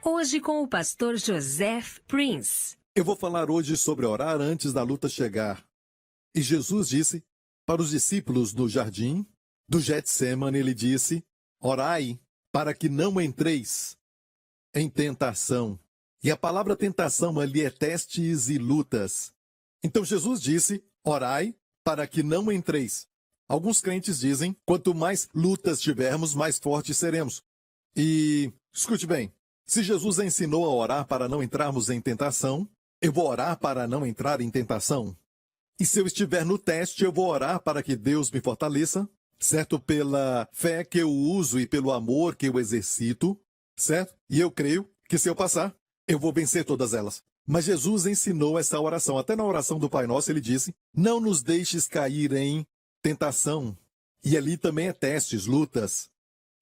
Hoje com o pastor Joseph Prince. Eu vou falar hoje sobre orar antes da luta chegar. E Jesus disse para os discípulos no jardim do Getsêmani, ele disse: orai para que não entreis em tentação. E a palavra tentação ali é testes e lutas. Então Jesus disse: orai para que não entreis. Alguns crentes dizem: quanto mais lutas tivermos, mais fortes seremos. E escute bem, se Jesus ensinou a orar para não entrarmos em tentação, eu vou orar para não entrar em tentação. E se eu estiver no teste, eu vou orar para que Deus me fortaleça, certo? Pela fé que eu uso e pelo amor que eu exercito, certo? E eu creio que se eu passar, eu vou vencer todas elas. Mas Jesus ensinou essa oração. Até na oração do Pai Nosso ele disse: não nos deixes cair em tentação. E ali também é testes, lutas.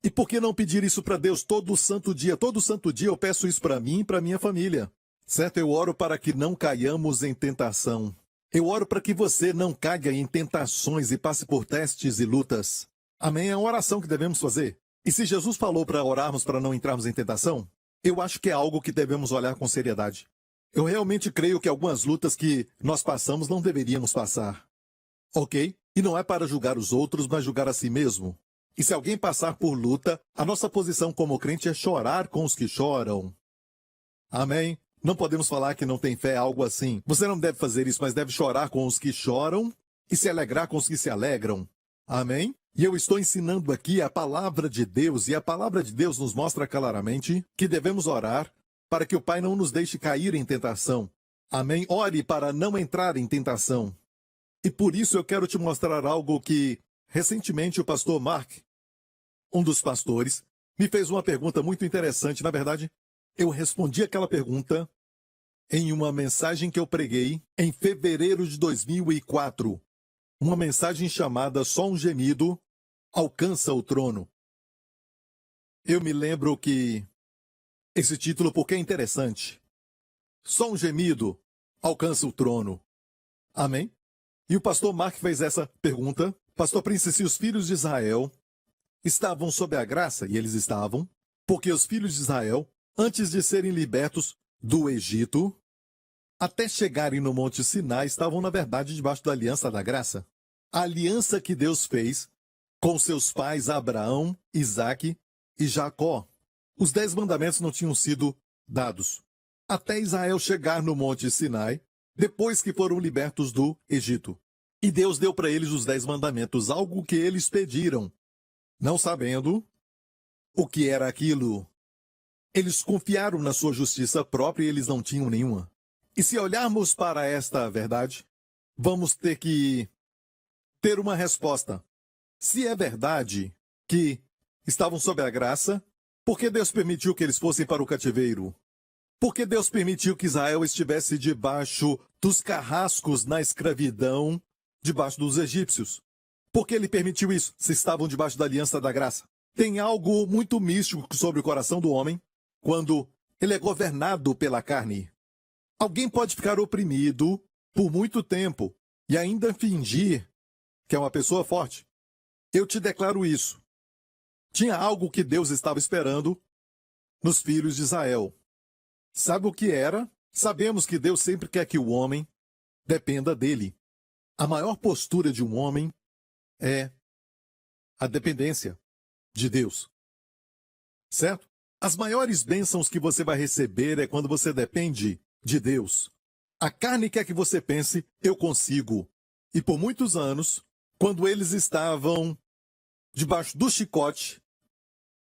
E por que não pedir isso para Deus todo santo dia? Todo santo dia eu peço isso para mim e para minha família. Certo? Eu oro para que não caiamos em tentação. Eu oro para que você não caia em tentações e passe por testes e lutas. Amém? É uma oração que devemos fazer. E se Jesus falou para orarmos para não entrarmos em tentação, eu acho que é algo que devemos olhar com seriedade. Eu realmente creio que algumas lutas que nós passamos não deveríamos passar. Ok? E não é para julgar os outros, mas julgar a si mesmo. E se alguém passar por luta, a nossa posição como crente é chorar com os que choram. Amém? Não podemos falar que não tem fé, algo assim. Você não deve fazer isso, mas deve chorar com os que choram e se alegrar com os que se alegram. Amém? E eu estou ensinando aqui a palavra de Deus, e a palavra de Deus nos mostra claramente que devemos orar para que o Pai não nos deixe cair em tentação. Amém? Ore para não entrar em tentação. E por isso eu quero te mostrar algo que, recentemente, o pastor Mark, um dos pastores, me fez uma pergunta muito interessante. Na verdade, eu respondi aquela pergunta em uma mensagem que eu preguei em fevereiro de 2004. Uma mensagem chamada Só um Gemido Alcança o Trono. Eu me lembro que esse título, porque é interessante. Só um gemido alcança o trono. Amém? E o pastor Mark fez essa pergunta. Pastor Prince, se os filhos de Israel estavam sob a graça, e eles estavam, porque os filhos de Israel, antes de serem libertos do Egito, até chegarem no Monte Sinai, estavam, na verdade, debaixo da aliança da graça. A aliança que Deus fez com seus pais Abraão, Isaque e Jacó. Os 10 mandamentos não tinham sido dados até Israel chegar no Monte Sinai, depois que foram libertos do Egito. E Deus deu para eles os 10 mandamentos, algo que eles pediram, não sabendo o que era aquilo. Eles confiaram na sua justiça própria e eles não tinham nenhuma. E se olharmos para esta verdade, vamos ter que ter uma resposta. Se é verdade que estavam sob a graça, por que Deus permitiu que eles fossem para o cativeiro? Por que Deus permitiu que Israel estivesse debaixo dos carrascos na escravidão, debaixo dos egípcios? Por que ele permitiu isso, se estavam debaixo da aliança da graça? Tem algo muito místico sobre o coração do homem quando ele é governado pela carne. Alguém pode ficar oprimido por muito tempo e ainda fingir que é uma pessoa forte. Eu te declaro isso. Tinha algo que Deus estava esperando nos filhos de Israel. Sabe o que era? Sabemos que Deus sempre quer que o homem dependa dele. A maior postura de um homem é a dependência de Deus. Certo? As maiores bênçãos que você vai receber é quando você depende de Deus. A carne quer que você pense: eu consigo. E por muitos anos, quando eles estavam debaixo do chicote,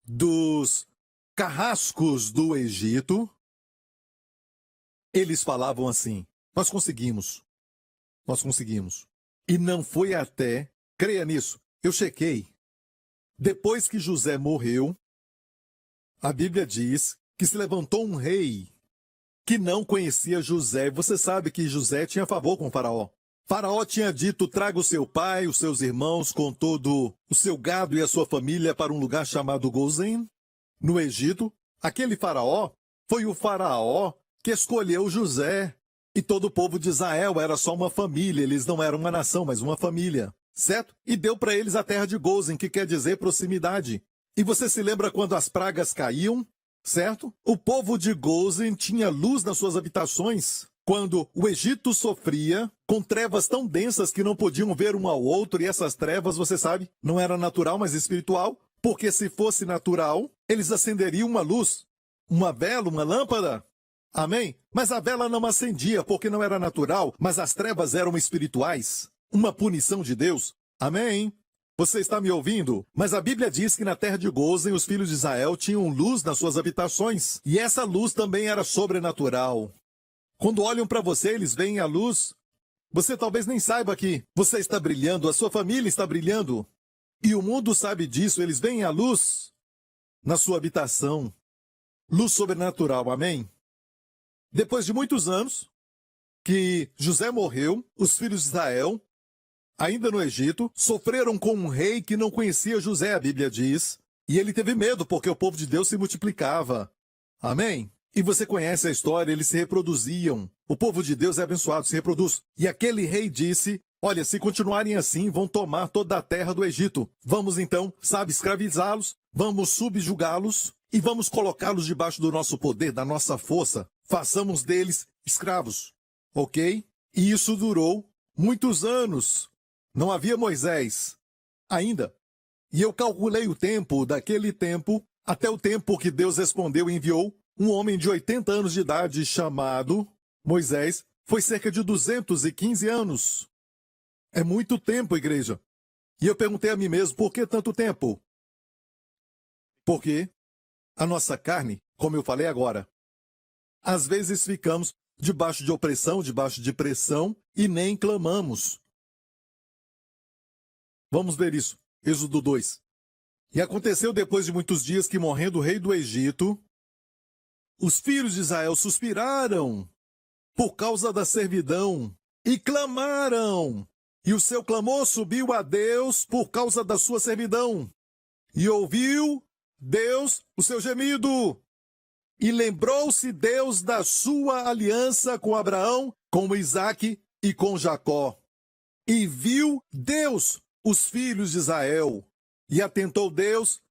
dos carrascos do Egito, eles falavam assim: nós conseguimos. Nós conseguimos. E não foi até, creia nisso, eu chequei. Depois que José morreu, a Bíblia diz que se levantou um rei que não conhecia José. Você sabe que José tinha favor com Faraó. Faraó tinha dito: traga o seu pai, os seus irmãos, com todo o seu gado e a sua família para um lugar chamado Gozém, no Egito. Aquele faraó foi o faraó que escolheu José. E todo o povo de Israel era só uma família, eles não eram uma nação, mas uma família, certo? E deu para eles a terra de Gozém, que quer dizer proximidade. E você se lembra quando as pragas caíam? certo? O povo de Gozem tinha luz nas suas habitações quando o Egito sofria com trevas tão densas que não podiam ver um ao outro, e essas trevas, você sabe, não era natural, mas espiritual, porque se fosse natural, eles acenderiam uma luz, uma vela, uma lâmpada. Amém? Mas a vela não acendia porque não era natural, mas as trevas eram espirituais. Uma punição de Deus. Amém? Você está me ouvindo? Mas a Bíblia diz que na terra de Gozem os filhos de Israel tinham luz nas suas habitações. E essa luz também era sobrenatural. Quando olham para você, eles veem a luz. Você talvez nem saiba que você está brilhando, a sua família está brilhando. E o mundo sabe disso, eles veem a luz na sua habitação. Luz sobrenatural, amém? Depois de muitos anos que José morreu, os filhos de Israel, ainda no Egito, sofreram com um rei que não conhecia José, a Bíblia diz, e ele teve medo porque o povo de Deus se multiplicava. Amém? E você conhece a história, eles se reproduziam. O povo de Deus é abençoado, se reproduz. E aquele rei disse, olha, se continuarem assim, vão tomar toda a terra do Egito. Vamos então, sabe, escravizá-los, vamos subjugá-los e vamos colocá-los debaixo do nosso poder, da nossa força. Façamos deles escravos, ok? E isso durou muitos anos. Não havia Moisés ainda. E eu calculei o tempo daquele tempo até o tempo que Deus respondeu e enviou um homem de 80 anos de idade chamado Moisés. Foi cerca de 215 anos. É muito tempo, igreja. E eu perguntei a mim mesmo, por que tanto tempo? Porque a nossa carne, como eu falei agora, às vezes ficamos debaixo de opressão, debaixo de pressão e nem clamamos. Vamos ver isso. Êxodo 2. E aconteceu depois de muitos dias que, morrendo o rei do Egito, os filhos de Israel suspiraram por causa da servidão e clamaram. E o seu clamor subiu a Deus por causa da sua servidão. E ouviu Deus o seu gemido. E lembrou-se Deus da sua aliança com Abraão, com Isaque e com Jacó. E viu Deus os filhos de Israel. E atentou Deus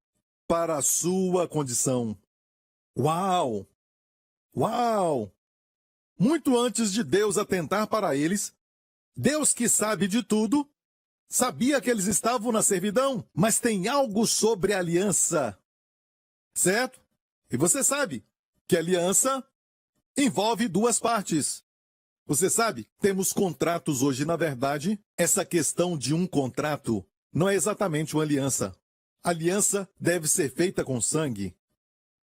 para a sua condição. Uau! Uau! Muito antes de Deus atentar para eles, Deus, que sabe de tudo, sabia que eles estavam na servidão, mas tem algo sobre a aliança. Certo? E você sabe que a aliança envolve duas partes. Você sabe, temos contratos hoje. Na verdade, essa questão de um contrato não é exatamente uma aliança. Aliança deve ser feita com sangue.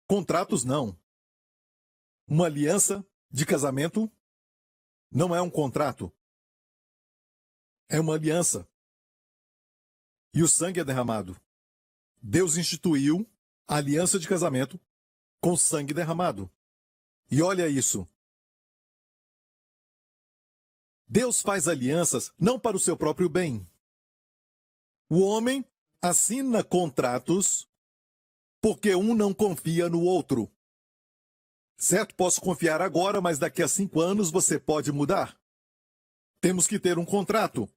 Contratos não. Uma aliança de casamento não é um contrato. É uma aliança. E o sangue é derramado. Deus instituiu a aliança de casamento com sangue derramado. E olha isso. Deus faz alianças não para o seu próprio bem. O homem assina contratos porque um não confia no outro. Certo? Posso confiar agora, mas daqui a 5 anos você pode mudar. Temos que ter um contrato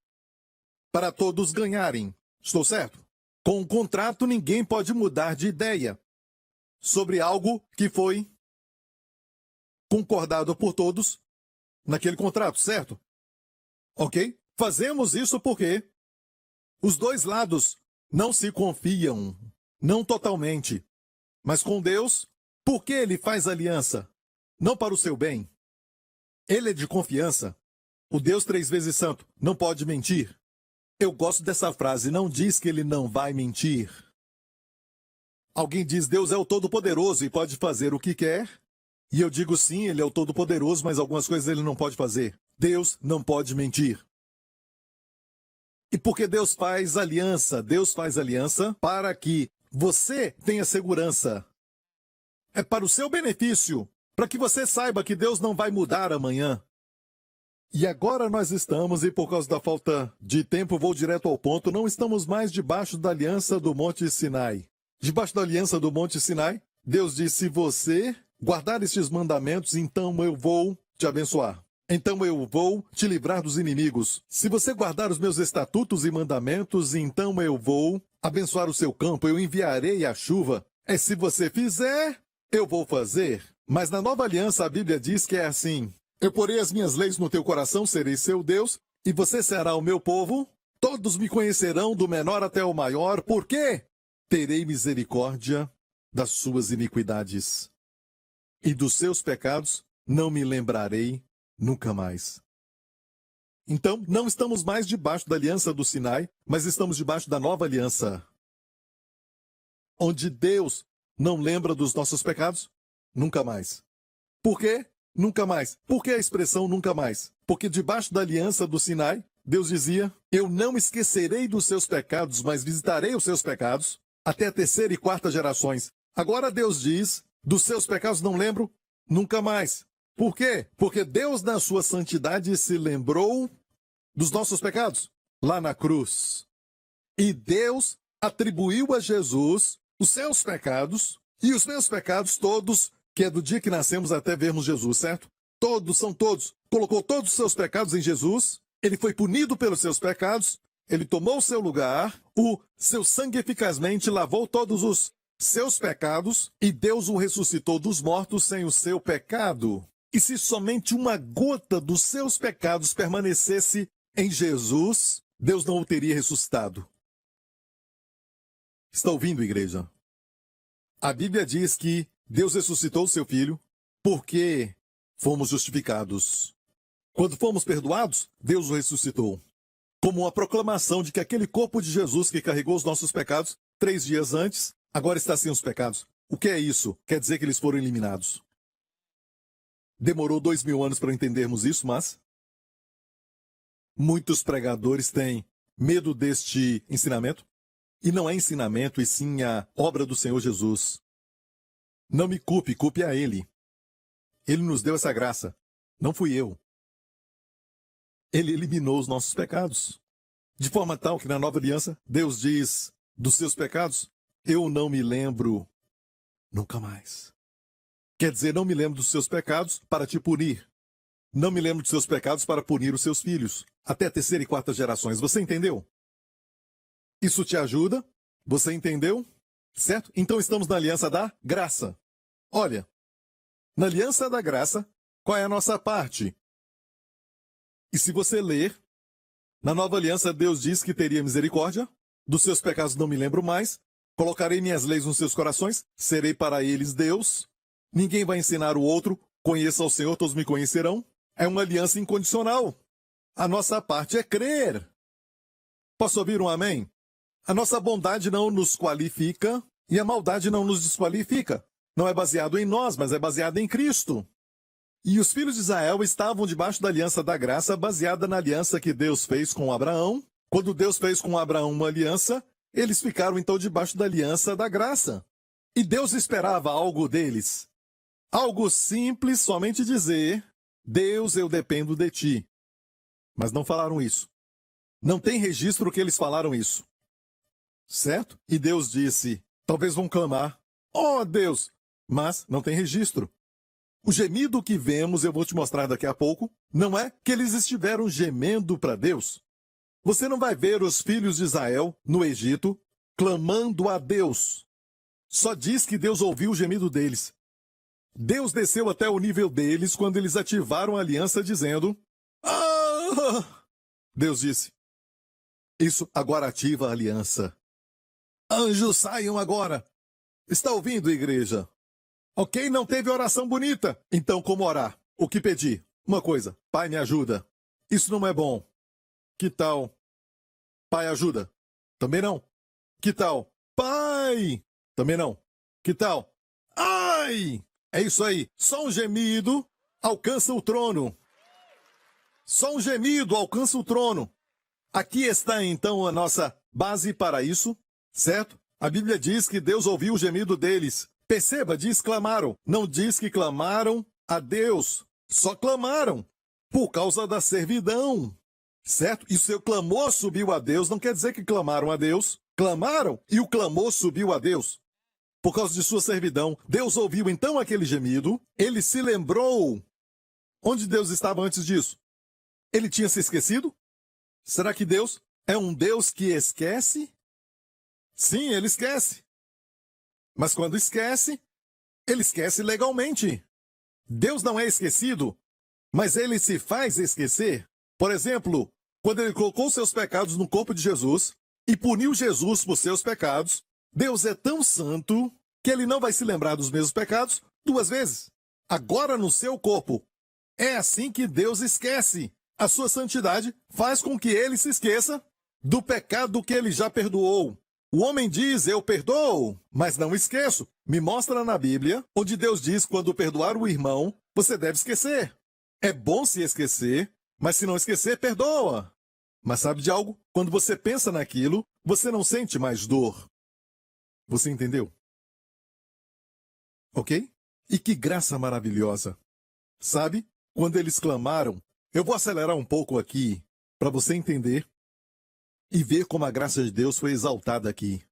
para todos ganharem. Estou certo? Com um contrato, ninguém pode mudar de ideia sobre algo que foi concordado por todos naquele contrato, certo? Ok? Fazemos isso porque os dois lados não se confiam, não totalmente. Mas com Deus, por que ele faz aliança? Não para o seu bem. Ele é de confiança. O Deus 3 vezes santo não pode mentir. Eu gosto dessa frase, não diz que ele não vai mentir. Alguém diz, Deus é o Todo-Poderoso e pode fazer o que quer. E eu digo sim, ele é o Todo-Poderoso, mas algumas coisas ele não pode fazer. Deus não pode mentir. E porque Deus faz aliança para que você tenha segurança. É para o seu benefício, para que você saiba que Deus não vai mudar amanhã. E agora nós estamos, e por causa da falta de tempo, vou direto ao ponto, não estamos mais debaixo da aliança do Monte Sinai. Debaixo da aliança do Monte Sinai, Deus disse, se você guardar estes mandamentos, então eu vou te abençoar. Então eu vou te livrar dos inimigos. Se você guardar os meus estatutos e mandamentos, então eu vou abençoar o seu campo, eu enviarei a chuva. É se você fizer, eu vou fazer. Mas na nova aliança a Bíblia diz que é assim: eu porei as minhas leis no teu coração, serei seu Deus, e você será o meu povo. Todos me conhecerão, do menor até o maior. Por quê? Terei misericórdia das suas iniquidades, e dos seus pecados não me lembrarei nunca mais. Então, não estamos mais debaixo da aliança do Sinai, mas estamos debaixo da nova aliança, onde Deus não lembra dos nossos pecados nunca mais. Por quê? Nunca mais. Por que a expressão nunca mais? Porque debaixo da aliança do Sinai, Deus dizia: eu não esquecerei dos seus pecados, mas visitarei os seus pecados até a terceira e quarta gerações. Agora Deus diz: dos seus pecados não lembro nunca mais. Por quê? Porque Deus, na sua santidade, se lembrou dos nossos pecados lá na cruz. E Deus atribuiu a Jesus os seus pecados, e os meus pecados todos, que é do dia que nascemos até vermos Jesus, certo? Todos, são todos. Colocou todos os seus pecados em Jesus, ele foi punido pelos seus pecados, ele tomou o seu lugar, o seu sangue eficazmente lavou todos os seus pecados, e Deus o ressuscitou dos mortos sem o seu pecado. E se somente uma gota dos seus pecados permanecesse em Jesus, Deus não o teria ressuscitado. Está ouvindo, igreja? A Bíblia diz que Deus ressuscitou o seu Filho porque fomos justificados. Quando fomos perdoados, Deus o ressuscitou. Como uma proclamação de que aquele corpo de Jesus que carregou os nossos pecados 3 dias antes, agora está sem os pecados. O que é isso? Quer dizer que eles foram eliminados. Demorou 2000 anos para entendermos isso, mas muitos pregadores têm medo deste ensinamento. E não é ensinamento, e sim a obra do Senhor Jesus. Não me culpe, culpe a Ele. Ele nos deu essa graça. Não fui eu. Ele eliminou os nossos pecados. De forma tal que na nova aliança, Deus diz: dos seus pecados, eu não me lembro nunca mais. Quer dizer, não me lembro dos seus pecados para te punir. Não me lembro dos seus pecados para punir os seus filhos. Até a terceira e quarta gerações. Você entendeu? Isso te ajuda? Você entendeu? Certo? Então estamos na aliança da graça. Olha, na aliança da graça, qual é a nossa parte? E se você ler, na nova aliança Deus diz que teria misericórdia, dos seus pecados não me lembro mais, colocarei minhas leis nos seus corações, serei para eles Deus, ninguém vai ensinar o outro, conheça o Senhor, todos me conhecerão. É uma aliança incondicional. A nossa parte é crer. Posso ouvir um amém? A nossa bondade não nos qualifica e a maldade não nos desqualifica. Não é baseado em nós, mas é baseado em Cristo. E os filhos de Israel estavam debaixo da aliança da graça, baseada na aliança que Deus fez com Abraão. Quando Deus fez com Abraão uma aliança, eles ficaram então debaixo da aliança da graça. E Deus esperava algo deles. Algo simples, somente dizer: Deus, eu dependo de ti. Mas não falaram isso. Não tem registro que eles falaram isso. Certo? E Deus disse: talvez vão clamar: oh Deus! Mas não tem registro. O gemido que vemos, eu vou te mostrar daqui a pouco, não é que eles estiveram gemendo para Deus. Você não vai ver os filhos de Israel, no Egito, clamando a Deus. Só diz que Deus ouviu o gemido deles. Deus desceu até o nível deles quando eles ativaram a aliança dizendo: ah! Deus disse: isso agora ativa a aliança. Anjos, saiam agora. Está ouvindo, igreja? Ok, não teve oração bonita. Então, como orar? O que pedir? Uma coisa: Pai, me ajuda. Isso não é bom. Que tal? Pai, ajuda. Também não. Que tal? Pai! Também não. Que tal? Ai! É isso aí. Só um gemido alcança o trono. Só um gemido alcança o trono. Aqui está então a nossa base para isso, certo? A Bíblia diz que Deus ouviu o gemido deles. Perceba, diz clamaram. Não diz que clamaram a Deus. Só clamaram por causa da servidão. Certo? E o seu clamor subiu a Deus. Não quer dizer que clamaram a Deus. Clamaram e o clamor subiu a Deus. Por causa de sua servidão. Deus ouviu então aquele gemido. Ele se lembrou. Onde Deus estava antes disso? Ele tinha se esquecido? Será que Deus é um Deus que esquece? Sim, ele esquece. Mas quando esquece, Ele esquece legalmente. Deus não é esquecido, mas ele se faz esquecer. Por exemplo, quando ele colocou seus pecados no corpo de Jesus e puniu Jesus por seus pecados, Deus é tão santo que ele não vai se lembrar dos mesmos pecados 2 vezes. Agora no seu corpo. É assim que Deus esquece. A sua santidade faz com que ele se esqueça do pecado que ele já perdoou. O homem diz, eu perdoo, mas não esqueço. Me mostra na Bíblia, onde Deus diz, quando perdoar o irmão, você deve esquecer. É bom se esquecer, mas se não esquecer, perdoa. Mas sabe de algo? Quando você pensa naquilo, você não sente mais dor. Você entendeu? Ok? E que graça maravilhosa. Sabe? Quando eles clamaram, eu vou acelerar um pouco aqui, para você entender e ver como a graça de Deus foi exaltada aqui.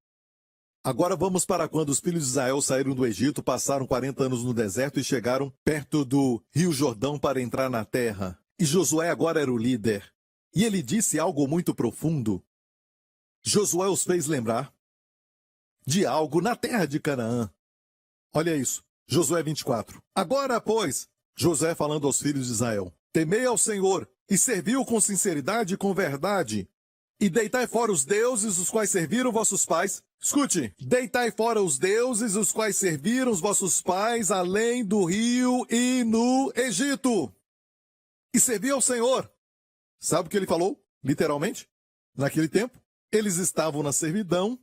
Agora vamos para quando os filhos de Israel saíram do Egito, passaram 40 anos no deserto e chegaram perto do Rio Jordão para entrar na terra. E Josué agora era o líder. E ele disse algo muito profundo. Josué os fez lembrar de algo na terra de Canaã. Olha isso, Josué 24. Agora, pois, Josué falando aos filhos de Israel, temei ao Senhor e serviu com sinceridade e com verdade. E deitai fora os deuses os quais serviram vossos pais. Escute, deitai fora os deuses os quais serviram os vossos pais além do rio e no Egito. E servi ao Senhor. Sabe o que ele falou? Literalmente? Naquele tempo, eles estavam na servidão,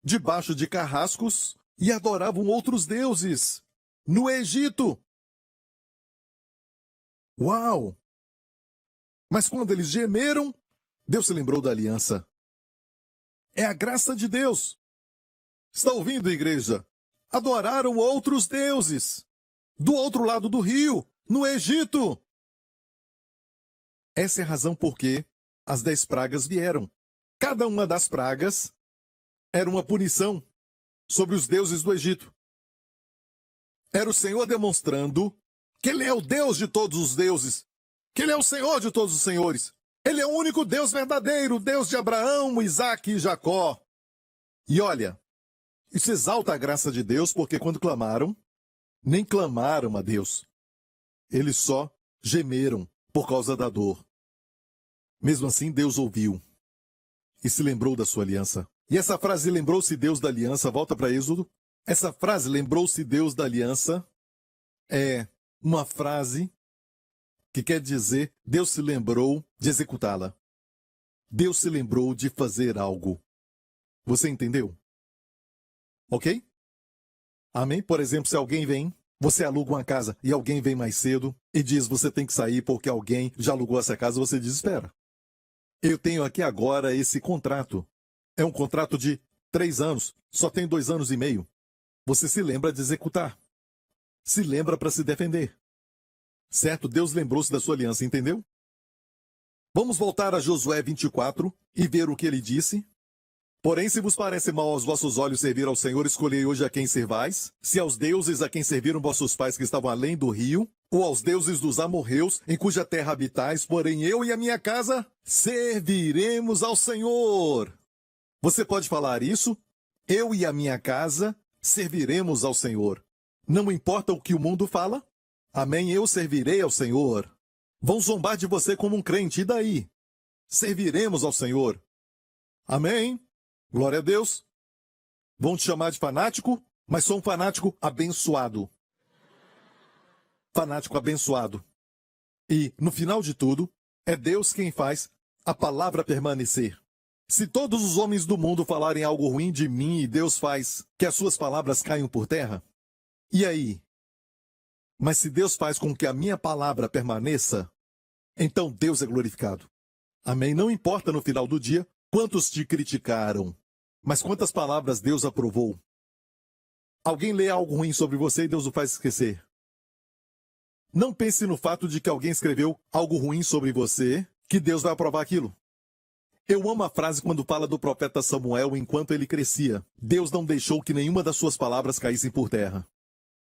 debaixo de carrascos, e adoravam outros deuses. No Egito. Uau! Mas quando eles gemeram, Deus se lembrou da aliança. É a graça de Deus. Está ouvindo, igreja? Adoraram outros deuses. Do outro lado do rio, no Egito. Essa é a razão por que as 10 pragas vieram. Cada uma das pragas era uma punição sobre os deuses do Egito. Era o Senhor demonstrando que Ele é o Deus de todos os deuses, que Ele é o Senhor de todos os senhores. Ele é o único Deus verdadeiro, Deus de Abraão, Isaque e Jacó. E olha, isso exalta a graça de Deus, porque quando clamaram, nem clamaram a Deus. Eles só gemeram por causa da dor. Mesmo assim, Deus ouviu e se lembrou da sua aliança. E essa frase, lembrou-se Deus da aliança, volta para Êxodo. Essa frase, lembrou-se Deus da aliança, é uma frase que quer dizer, Deus se lembrou de executá-la. Deus se lembrou de fazer algo. Você entendeu? Ok? Amém? Por exemplo, se alguém vem, você aluga uma casa e alguém vem mais cedo e diz, você tem que sair porque alguém já alugou essa casa, você diz, espera. Eu tenho aqui agora esse contrato. É um contrato de 3 anos, só tem 2 anos e meio. Você se lembra de executar. Se lembra para se defender. Certo? Deus lembrou-se da sua aliança, entendeu? Vamos voltar a Josué 24 e ver o que ele disse. Porém, se vos parece mal aos vossos olhos servir ao Senhor, escolhei hoje a quem servais, se aos deuses a quem serviram vossos pais que estavam além do rio, ou aos deuses dos amorreus, em cuja terra habitais, porém eu e a minha casa serviremos ao Senhor. Você pode falar isso? Eu e a minha casa serviremos ao Senhor. Não importa o que o mundo fala? Amém, eu servirei ao Senhor. Vão zombar de você como um crente, e daí? Serviremos ao Senhor. Amém? Glória a Deus. Vão te chamar de fanático, mas sou um fanático abençoado. Fanático abençoado. E, no final de tudo, é Deus quem faz a palavra permanecer. Se todos os homens do mundo falarem algo ruim de mim e Deus faz que as suas palavras caiam por terra, e aí? Mas se Deus faz com que a minha palavra permaneça, então Deus é glorificado. Amém? Não importa no final do dia quantos te criticaram, mas quantas palavras Deus aprovou. Alguém lê algo ruim sobre você e Deus o faz esquecer. Não pense no fato de que alguém escreveu algo ruim sobre você, que Deus vai aprovar aquilo. Eu amo a frase quando fala do profeta Samuel enquanto ele crescia. Deus não deixou que nenhuma das suas palavras caíssem por terra.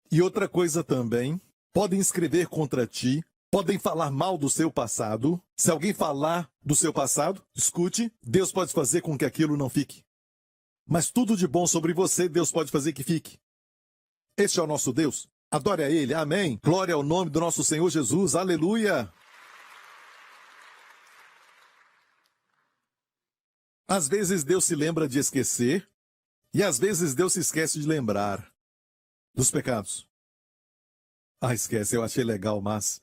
E outra coisa também, podem escrever contra ti, podem falar mal do seu passado. Se alguém falar do seu passado, escute, Deus pode fazer com que aquilo não fique. Mas tudo de bom sobre você, Deus pode fazer que fique. Este é o nosso Deus. Adore a Ele. Amém. Glória ao nome do nosso Senhor Jesus. Aleluia. Às vezes Deus se lembra de esquecer e às vezes Deus se esquece de lembrar dos pecados. Ah, esquece, eu achei legal, mas...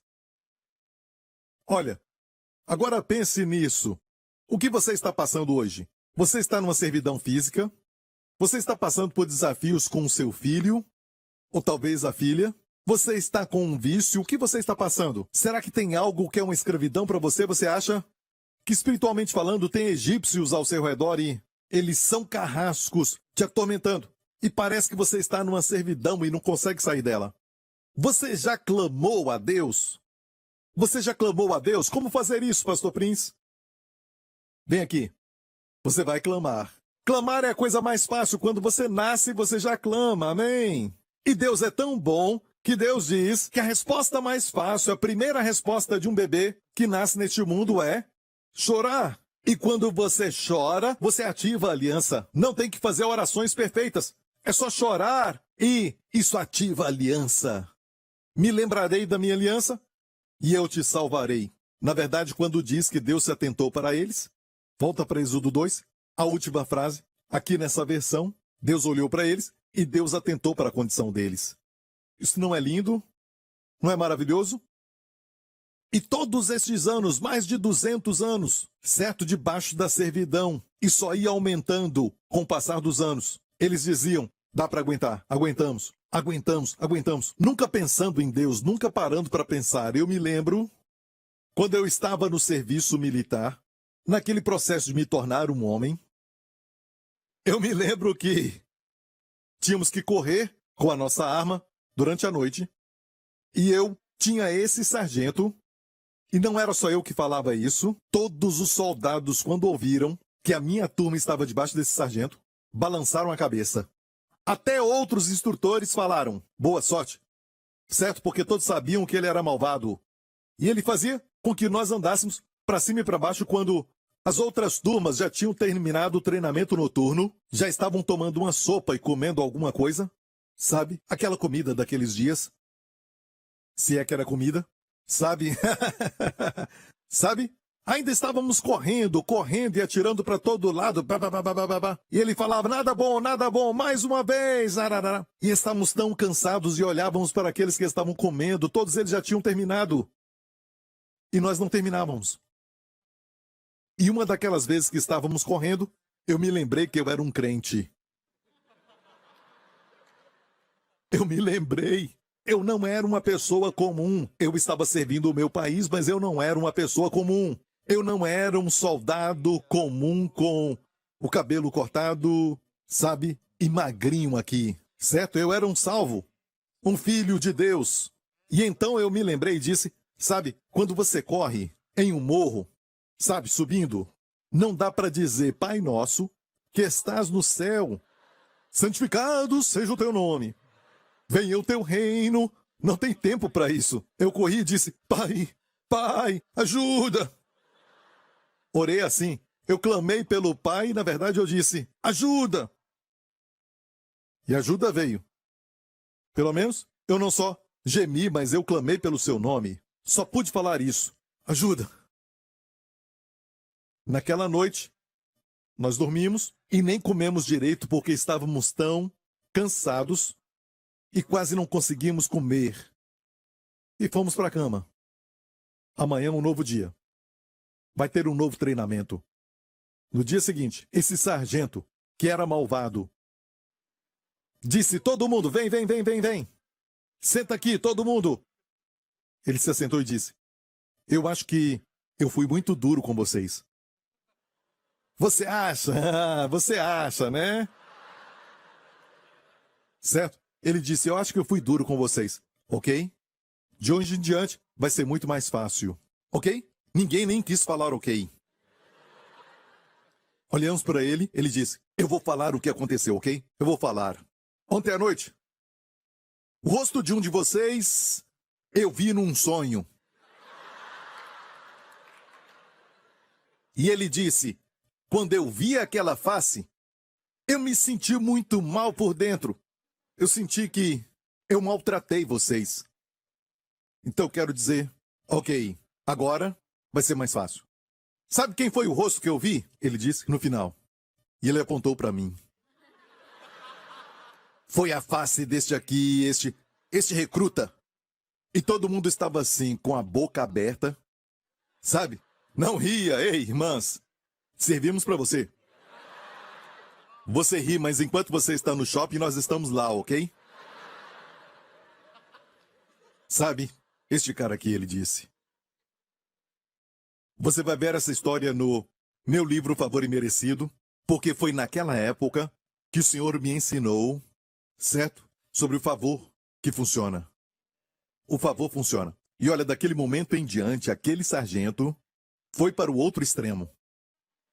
Olha, agora pense nisso. O que você está passando hoje? Você está numa servidão física? Você está passando por desafios com o seu filho? Ou talvez a filha? Você está com um vício? O que você está passando? Será que tem algo que é uma escravidão para você? Você acha que, espiritualmente falando, tem egípcios ao seu redor e eles são carrascos te atormentando? E parece que você está numa servidão e não consegue sair dela. Você já clamou a Deus? Você já clamou a Deus? Como fazer isso, Pastor Prince? Vem aqui. Você vai clamar. Clamar é a coisa mais fácil. Quando você nasce, você já clama. Amém? E Deus é tão bom que Deus diz que a resposta mais fácil, a primeira resposta de um bebê que nasce neste mundo é chorar. E quando você chora, você ativa a aliança. Não tem que fazer orações perfeitas. É só chorar e isso ativa a aliança. Me lembrarei da minha aliança e eu te salvarei. Na verdade, quando diz que Deus se atentou para eles, volta para Êxodo 2, a última frase, aqui nessa versão, Deus olhou para eles e Deus atentou para a condição deles. Isso não é lindo? Não é maravilhoso? E todos estes anos, mais de 200 anos, certo, debaixo da servidão, e só ia aumentando com o passar dos anos. Eles diziam, dá para aguentar, aguentamos, aguentamos, aguentamos. Nunca pensando em Deus, nunca parando para pensar. Eu me lembro, quando eu estava no serviço militar, naquele processo de me tornar um homem, eu me lembro que tínhamos que correr com a nossa arma durante a noite, e eu tinha esse sargento, e não era só eu que falava isso, todos os soldados, quando ouviram que a minha turma estava debaixo desse sargento, balançaram a cabeça. Até outros instrutores falaram, boa sorte, certo? Porque todos sabiam que ele era malvado. E ele fazia com que nós andássemos para cima e para baixo quando as outras turmas já tinham terminado o treinamento noturno, já estavam tomando uma sopa e comendo alguma coisa, sabe? Aquela comida daqueles dias. Se é que era comida, sabe? Sabe? Ainda estávamos correndo e atirando para todo lado. E ele falava, nada bom, mais uma vez. Ararara. E estávamos tão cansados e olhávamos para aqueles que estavam comendo. Todos eles já tinham terminado. E nós não terminávamos. E uma daquelas vezes que estávamos correndo, eu me lembrei que eu era um crente. Eu me lembrei. Eu não era uma pessoa comum. Eu estava servindo o meu país, mas eu não era uma pessoa comum. Eu não era um soldado comum com o cabelo cortado, sabe, e magrinho aqui, certo? Eu era um salvo, um filho de Deus. E então eu me lembrei e disse, sabe, quando você corre em um morro, sabe, subindo, não dá para dizer, Pai Nosso, que estás no céu, santificado seja o teu nome. Venha o teu reino. Não tem tempo para isso. Eu corri e disse, Pai, ajuda. Orei assim. Eu clamei pelo Pai e, na verdade, eu disse, ajuda. E ajuda veio. Pelo menos, eu não só gemi, mas eu clamei pelo seu nome. Só pude falar isso. Ajuda. Naquela noite, nós dormimos e nem comemos direito porque estávamos tão cansados e quase não conseguimos comer. E fomos para a cama. Amanhã é um novo dia. Vai ter um novo treinamento. No dia seguinte, esse sargento, que era malvado, disse, todo mundo, vem. Senta aqui, todo mundo. Ele se assentou e disse, eu acho que eu fui muito duro com vocês. Você acha? Você acha, né? Certo? Ele disse, eu acho que eu fui duro com vocês, ok? De hoje em diante, vai ser muito mais fácil, ok? Ninguém nem quis falar ok. Olhamos para ele, ele disse, eu vou falar o que aconteceu, ok? Eu vou falar. Ontem à noite, o rosto de um de vocês, eu vi num sonho. E ele disse, quando eu vi aquela face, eu me senti muito mal por dentro. Eu senti que Eu maltratei vocês. Então eu quero dizer, ok, agora vai ser mais fácil. Sabe quem foi o rosto que eu vi? Ele disse no final. E ele apontou para mim. Foi a face deste aqui, este recruta. E todo mundo estava assim, com a boca aberta. Sabe? Não ria, ei, irmãs. Servimos para você. Você ri, mas enquanto você está no shopping, nós estamos lá, ok? Sabe? Este cara aqui, ele disse. Você vai ver essa história no meu livro Favor Imerecido, porque foi naquela época que o Senhor me ensinou, certo? Sobre o favor que funciona. O favor funciona. E olha, daquele momento em diante, aquele sargento foi para o outro extremo.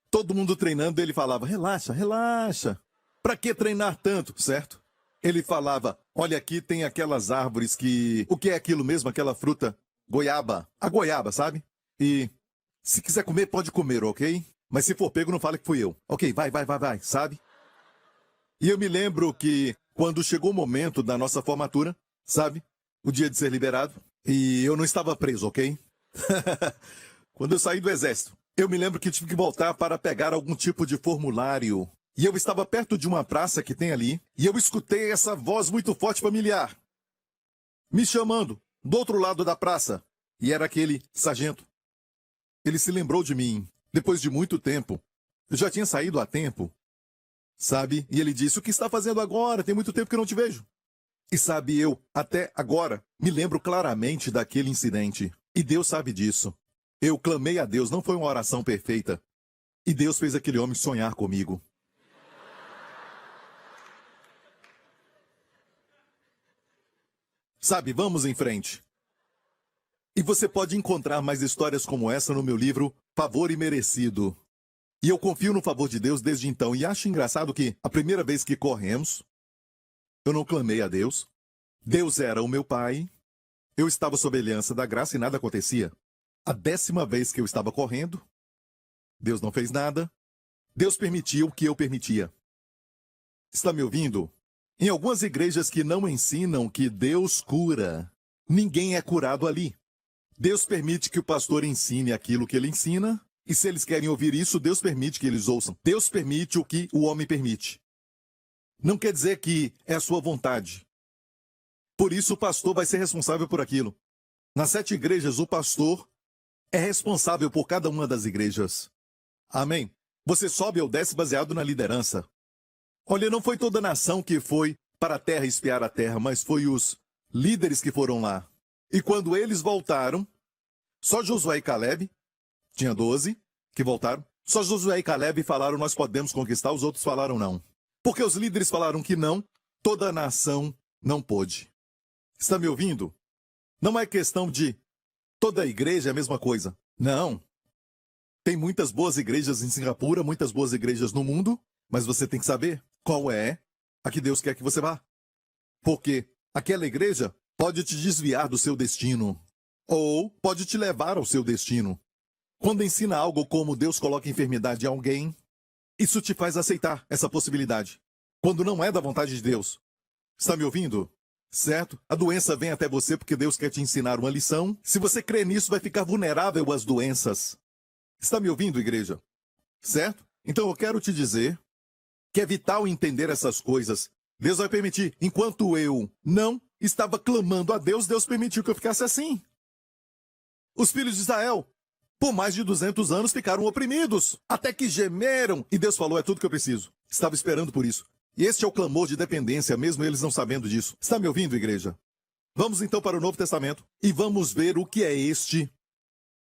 Todo mundo treinando, ele falava, relaxa, relaxa. Para que treinar tanto, certo? Ele falava, olha aqui tem aquelas árvores que... O que é aquilo mesmo, aquela fruta? Goiaba. A goiaba, sabe? E se quiser comer, pode comer, ok? Mas se for pego, não fale que fui eu. Ok, vai, sabe? E eu me lembro que quando chegou o momento da nossa formatura, sabe? O dia de ser liberado, e eu não estava preso, ok? Quando eu saí do exército, eu me lembro que tive que voltar para pegar algum tipo de formulário. E eu estava perto de uma praça que tem ali, e eu escutei essa voz muito forte familiar, me chamando, do outro lado da praça. E era aquele sargento. Ele se lembrou de mim, depois de muito tempo. Eu já tinha saído há tempo, sabe? E ele disse, o que está fazendo agora? Tem muito tempo que eu não te vejo. E sabe, eu, até agora, me lembro claramente daquele incidente. E Deus sabe disso. Eu clamei a Deus, não foi uma oração perfeita. E Deus fez aquele homem sonhar comigo. Sabe, vamos em frente. E você pode encontrar mais histórias como essa no meu livro Favor Imerecido. E eu confio no favor de Deus desde então. E acho engraçado que a primeira vez que corremos, eu não clamei a Deus. Deus era o meu pai. Eu estava sob a aliança da graça e nada acontecia. A 10ª vez que eu estava correndo, Deus não fez nada. Deus permitiu o que eu permitia. Está me ouvindo? Em algumas igrejas que não ensinam que Deus cura, ninguém é curado ali. Deus permite que o pastor ensine aquilo que ele ensina, e se eles querem ouvir isso, Deus permite que eles ouçam. Deus permite o que o homem permite. Não quer dizer que é a sua vontade. Por isso o pastor vai ser responsável por aquilo. Nas 7 igrejas, o pastor é responsável por cada uma das igrejas. Amém? Você sobe ou desce baseado na liderança. Olha, não foi toda a nação que foi para a terra espiar a terra, mas foi os líderes que foram lá. E quando eles voltaram, só Josué e Caleb, tinha 12 que voltaram, só Josué e Caleb falaram, nós podemos conquistar, os outros falaram não. Porque os líderes falaram que não, toda a nação não pôde. Está me ouvindo? Não é questão de toda a igreja é a mesma coisa. Não. Tem muitas boas igrejas em Singapura, muitas boas igrejas no mundo, mas você tem que saber qual é a que Deus quer que você vá. Porque aquela igreja pode te desviar do seu destino, ou pode te levar ao seu destino. Quando ensina algo como Deus coloca enfermidade em alguém, isso te faz aceitar essa possibilidade. Quando não é da vontade de Deus. Está me ouvindo? Certo? A doença vem até você porque Deus quer te ensinar uma lição. Se você crê nisso, vai ficar vulnerável às doenças. Está me ouvindo, igreja? Certo? Então eu quero te dizer que é vital entender essas coisas. Deus vai permitir. Enquanto eu não estava clamando a Deus, Deus permitiu que eu ficasse assim. Os filhos de Israel, por mais de 200 anos, ficaram oprimidos, até que gemeram. E Deus falou, é tudo que eu preciso. Estava esperando por isso. E este é o clamor de dependência, mesmo eles não sabendo disso. Está me ouvindo, igreja? Vamos então para o Novo Testamento e vamos ver o que é este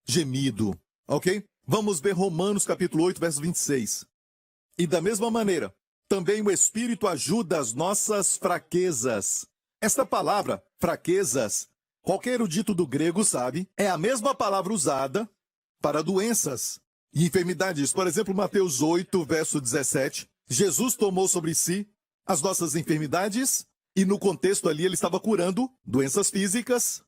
gemido, ok? Vamos ver Romanos capítulo 8, verso 26. E da mesma maneira, também o Espírito ajuda as nossas fraquezas. Esta palavra, fraquezas, qualquer erudito do grego sabe, é a mesma palavra usada para doenças e enfermidades. Por exemplo, Mateus 8, verso 17. Jesus tomou sobre si as nossas enfermidades e no contexto ali ele estava curando doenças físicas.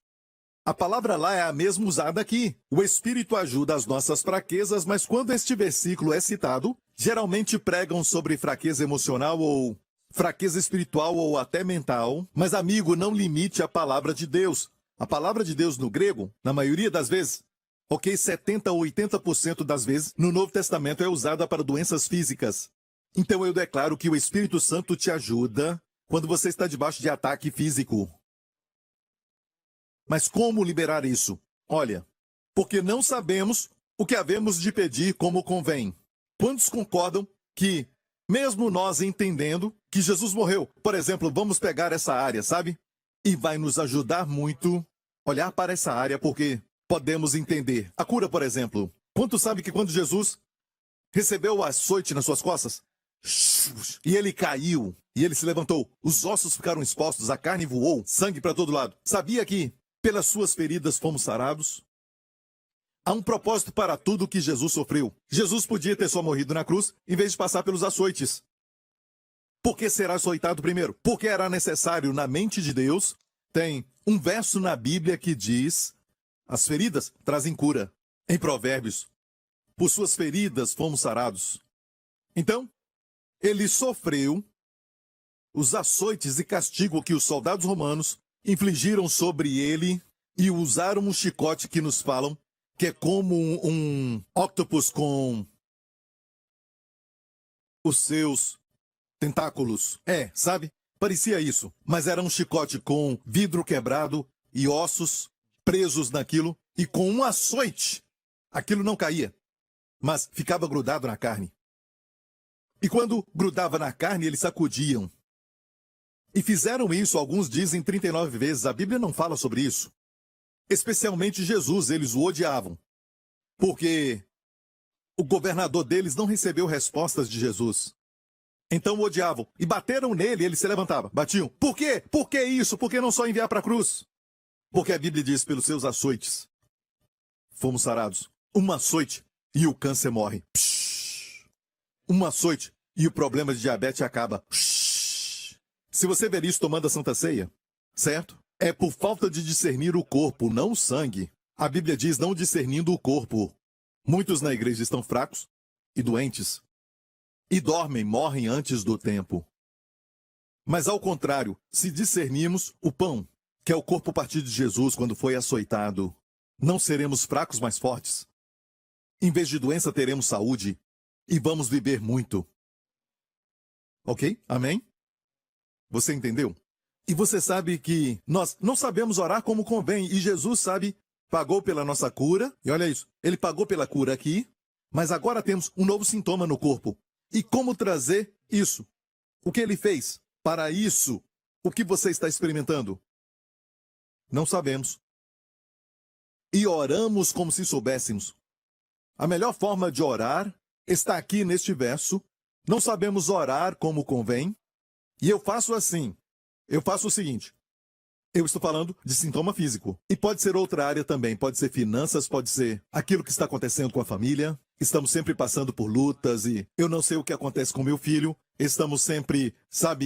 A palavra lá é a mesma usada aqui. O Espírito ajuda as nossas fraquezas, mas quando este versículo é citado, geralmente pregam sobre fraqueza emocional ou fraqueza espiritual ou até mental. Mas, amigo, não limite a palavra de Deus. A palavra de Deus no grego, na maioria das vezes, 70 ou 80% das vezes, no Novo Testamento é usada para doenças físicas. Então eu declaro que o Espírito Santo te ajuda quando você está debaixo de ataque físico. Mas como liberar isso? Olha, porque não sabemos o que havemos de pedir como convém. Quantos concordam que, mesmo nós entendendo que Jesus morreu, por exemplo, vamos pegar essa área, sabe? E vai nos ajudar muito olhar para essa área, porque podemos entender. A cura, por exemplo. Quantos sabem que quando Jesus recebeu o açoite nas suas costas, e ele caiu, e ele se levantou, os ossos ficaram expostos, a carne voou, sangue para todo lado. Sabia que pelas suas feridas fomos sarados? Há um propósito para tudo que Jesus sofreu. Jesus podia ter só morrido na cruz, em vez de passar pelos açoites. Por que será açoitado primeiro? Porque era necessário, na mente de Deus, tem um verso na Bíblia que diz: as feridas trazem cura. Em Provérbios, por suas feridas fomos sarados. Então, ele sofreu os açoites e castigo que os soldados romanos infligiram sobre ele e usaram um chicote que nos falam que é como um octopus com os seus tentáculos. Sabe? Parecia isso. Mas era um chicote com vidro quebrado e ossos presos naquilo. E com um açoite, aquilo não caía, mas ficava grudado na carne. E quando grudava na carne, eles sacudiam. E fizeram isso, alguns dizem 39 vezes. A Bíblia não fala sobre isso. Especialmente Jesus, eles o odiavam. Porque o governador deles não recebeu respostas de Jesus. Então o odiavam. E bateram nele e ele se levantava. Batiam. Por quê? Por que isso? Por que não só enviar para a cruz? Porque a Bíblia diz, pelos seus açoites fomos sarados. Um açoite e o câncer morre. Um açoite e o problema de diabetes acaba. Se você ver isso tomando a Santa Ceia, certo? É por falta de discernir o corpo, não o sangue. A Bíblia diz não discernindo o corpo. Muitos na igreja estão fracos e doentes. E dormem, morrem antes do tempo. Mas ao contrário, se discernirmos o pão, que é o corpo partido de Jesus quando foi açoitado, não seremos fracos, mas fortes. Em vez de doença, teremos saúde e vamos viver muito. Ok? Amém? Você entendeu? E você sabe que nós não sabemos orar como convém, e Jesus sabe, pagou pela nossa cura, e olha isso, ele pagou pela cura aqui, mas agora temos um novo sintoma no corpo. E como trazer isso? O que ele fez para isso? O que você está experimentando? Não sabemos. E oramos como se soubéssemos. A melhor forma de orar está aqui neste verso. Não sabemos orar como convém. E eu faço assim. Eu faço o seguinte. Eu estou falando de sintoma físico. E pode ser outra área também. Pode ser finanças, pode ser aquilo que está acontecendo com a família. Estamos sempre passando por lutas e eu não sei o que acontece com meu filho. Estamos sempre,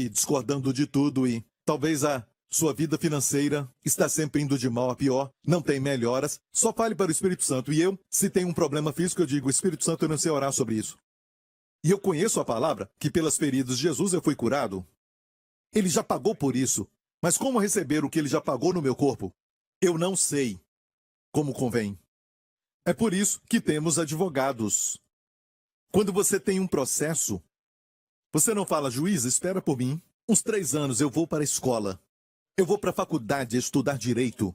discordando de tudo e talvez a sua vida financeira está sempre indo de mal a pior. Não tem melhoras. Só fale para o Espírito Santo. E eu, se tem um problema físico, eu digo, Espírito Santo, eu não sei orar sobre isso. E eu conheço a palavra que pelas feridas de Jesus eu fui curado. Ele já pagou por isso. Mas como receber o que ele já pagou no meu corpo? Eu não sei como convém. É por isso que temos advogados. Quando você tem um processo, você não fala, juiz, espera por mim. Uns 3 anos eu vou para a escola. Eu vou para a faculdade estudar direito.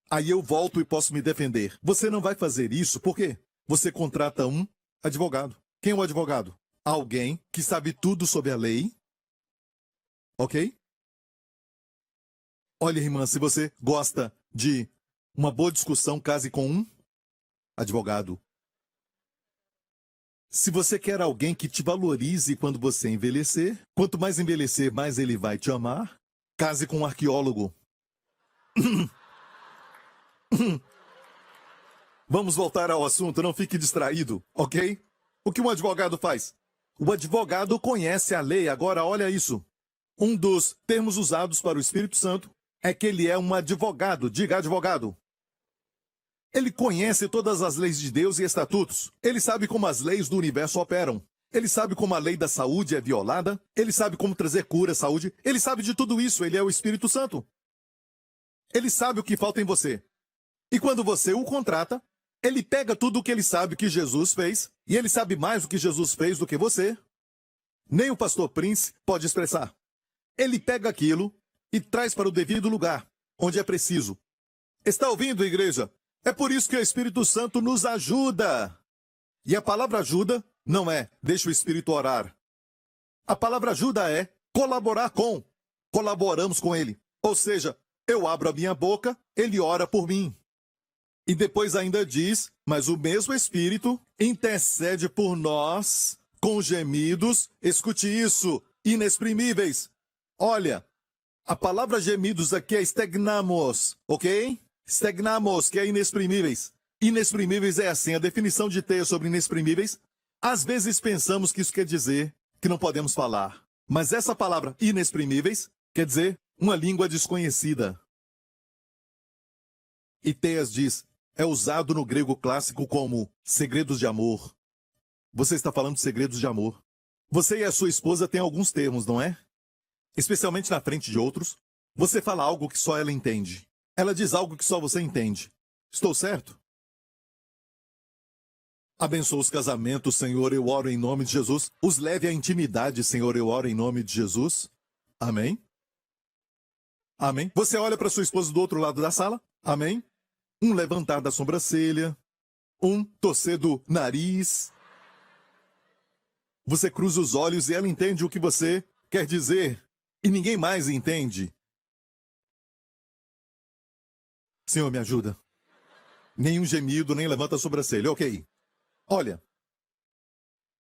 Aí eu volto e posso me defender. Você não vai fazer isso porque você contrata um advogado. Quem é o advogado? Alguém que sabe tudo sobre a lei. Ok? Olha, irmã, se você gosta de uma boa discussão, case com um advogado. Se você quer alguém que te valorize quando você envelhecer, quanto mais envelhecer, mais ele vai te amar, case com um arqueólogo. Vamos voltar ao assunto, não fique distraído, ok? O que um advogado faz? O advogado conhece a lei. Agora, olha isso. Um dos termos usados para o Espírito Santo é que ele é um advogado. Diga advogado. Ele conhece todas as leis de Deus e estatutos. Ele sabe como as leis do universo operam. Ele sabe como a lei da saúde é violada. Ele sabe como trazer cura, saúde. Ele sabe de tudo isso. Ele é o Espírito Santo. Ele sabe o que falta em você. E quando você o contrata, ele pega tudo o que ele sabe que Jesus fez, e ele sabe mais o que Jesus fez do que você. Nem o pastor Prince pode expressar. Ele pega aquilo e traz para o devido lugar, onde é preciso. Está ouvindo, igreja? É por isso que o Espírito Santo nos ajuda. E a palavra ajuda não é deixa o Espírito orar. A palavra ajuda é colaborar com. Colaboramos com ele. Ou seja, eu abro a minha boca, ele ora por mim. E depois ainda diz, mas o mesmo Espírito intercede por nós com gemidos, escute isso, inexprimíveis. Olha, a palavra gemidos aqui é stegnamos, ok? Stegnamos, que é inexprimíveis. Inexprimíveis é assim, a definição de texto sobre inexprimíveis. Às vezes pensamos que isso quer dizer que não podemos falar. Mas essa palavra inexprimíveis quer dizer uma língua desconhecida. E Teas diz, é usado no grego clássico como segredos de amor. Você está falando de segredos de amor. Você e a sua esposa têm alguns termos, não é? Especialmente na frente de outros. Você fala algo que só ela entende. Ela diz algo que só você entende. Estou certo? Abençoa os casamentos, Senhor, eu oro em nome de Jesus. Os leve à intimidade, Senhor, eu oro em nome de Jesus. Amém? Amém? Você olha para sua esposa do outro lado da sala? Amém? Um levantar da sobrancelha, um torcer do nariz. Você cruza os olhos e ela entende o que você quer dizer. E ninguém mais entende. Senhor, me ajuda. Nenhum gemido, nem levanta a sobrancelha. Ok. Olha,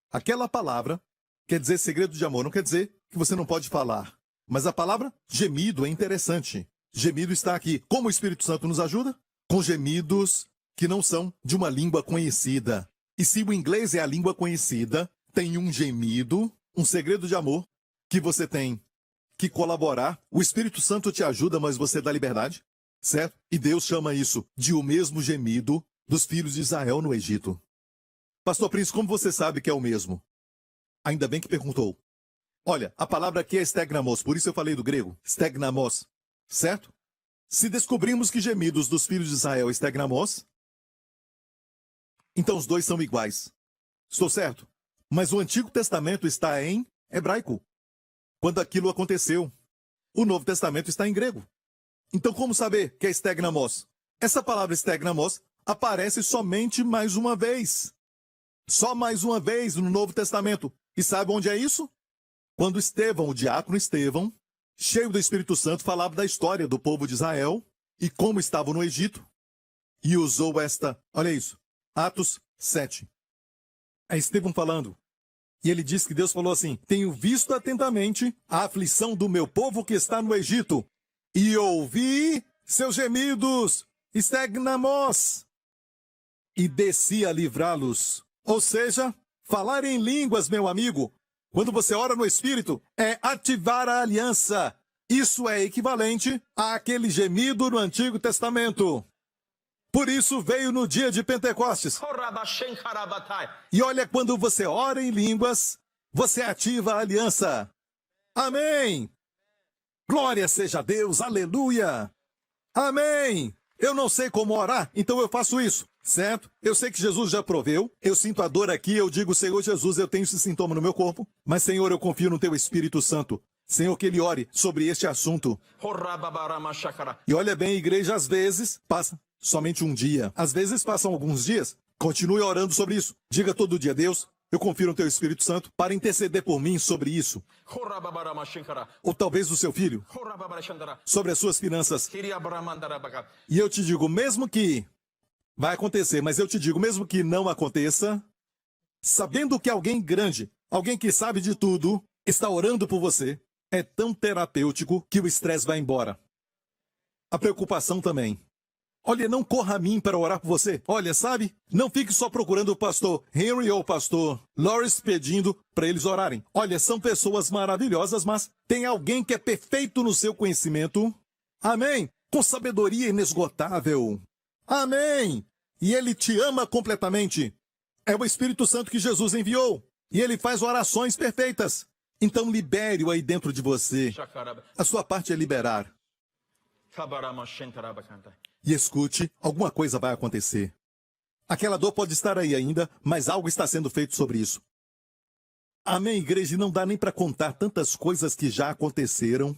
aquela palavra quer dizer segredo de amor, não quer dizer que você não pode falar. Mas a palavra gemido é interessante. Gemido está aqui. Como o Espírito Santo nos ajuda? Com gemidos que não são de uma língua conhecida. E se o inglês é a língua conhecida, tem um gemido, um segredo de amor, que você tem que colaborar. O Espírito Santo te ajuda, mas você dá liberdade, certo? E Deus chama isso de o mesmo gemido dos filhos de Israel no Egito. Pastor Prince, como você sabe que é o mesmo? Ainda bem que perguntou. Olha, a palavra aqui é stegnamos, por isso eu falei do grego, stegnamos, certo? Se descobrimos que gemidos dos filhos de Israel é stegnamos, então os dois são iguais. Estou certo? Mas o Antigo Testamento está em hebraico, quando aquilo aconteceu. O Novo Testamento está em grego. Então como saber que é stegnamos? Essa palavra stegnamos aparece somente mais uma vez. Só mais uma vez no Novo Testamento. E sabe onde é isso? Quando Estevão, o diácono Estevão, cheio do Espírito Santo, falava da história do povo de Israel e como estavam no Egito. E usou olha isso, Atos 7. É Estevão falando. E ele diz que Deus falou assim, tenho visto atentamente a aflição do meu povo que está no Egito e ouvi seus gemidos, stegnamos, e desci a livrá-los. Ou seja, falar em línguas, meu amigo, quando você ora no Espírito, é ativar a aliança. Isso é equivalente àquele gemido no Antigo Testamento. Por isso veio no dia de Pentecostes. E olha, quando você ora em línguas, você ativa a aliança. Amém! Glória seja a Deus, aleluia! Amém! Eu não sei como orar, então eu faço isso. Certo? Eu sei que Jesus já proveu. Eu sinto a dor aqui, eu digo, Senhor Jesus, eu tenho esse sintoma no meu corpo. Mas, Senhor, eu confio no Teu Espírito Santo. Senhor, que Ele ore sobre este assunto. E olha bem, igreja, às vezes passa somente um dia. Às vezes passam alguns dias. Continue orando sobre isso. Diga todo dia, Deus, eu confio no Teu Espírito Santo para interceder por mim sobre isso. Ou talvez o seu filho, sobre as suas finanças. E eu te digo, mesmo que vai acontecer, mas eu te digo, mesmo que não aconteça, sabendo que alguém grande, alguém que sabe de tudo, está orando por você, é tão terapêutico que o estresse vai embora. A preocupação também. Olha, não corra a mim para orar por você. Olha, sabe? Não fique só procurando o pastor Henry ou o pastor Loris pedindo para eles orarem. Olha, são pessoas maravilhosas, mas tem alguém que é perfeito no seu conhecimento. Amém? Com sabedoria inesgotável. Amém! E Ele te ama completamente. É o Espírito Santo que Jesus enviou. E ele faz orações perfeitas. Então libere-o aí dentro de você. A sua parte é liberar. E escute, alguma coisa vai acontecer. Aquela dor pode estar aí ainda, mas algo está sendo feito sobre isso. Amém, igreja? E não dá nem para contar tantas coisas que já aconteceram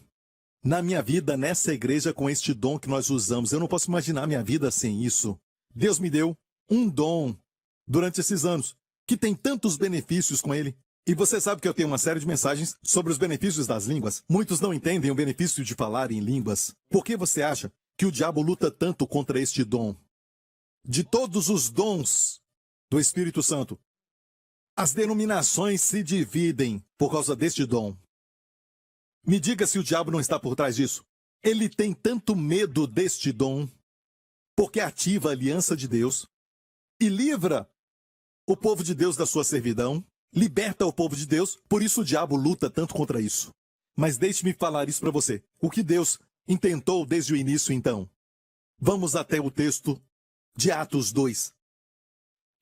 na minha vida, nessa igreja, com este dom que nós usamos. Eu não posso imaginar minha vida sem isso. Deus me deu um dom durante esses anos, que tem tantos benefícios com ele. E você sabe que eu tenho uma série de mensagens sobre os benefícios das línguas. Muitos não entendem o benefício de falar em línguas. Por que você acha que o diabo luta tanto contra este dom? De todos os dons do Espírito Santo, as denominações se dividem por causa deste dom. Me diga se o diabo não está por trás disso. Ele tem tanto medo deste dom, porque ativa a aliança de Deus e livra o povo de Deus da sua servidão, liberta o povo de Deus, por isso o diabo luta tanto contra isso. Mas deixe-me falar isso para você. O que Deus intentou desde o início, então? Vamos até o texto de Atos 2.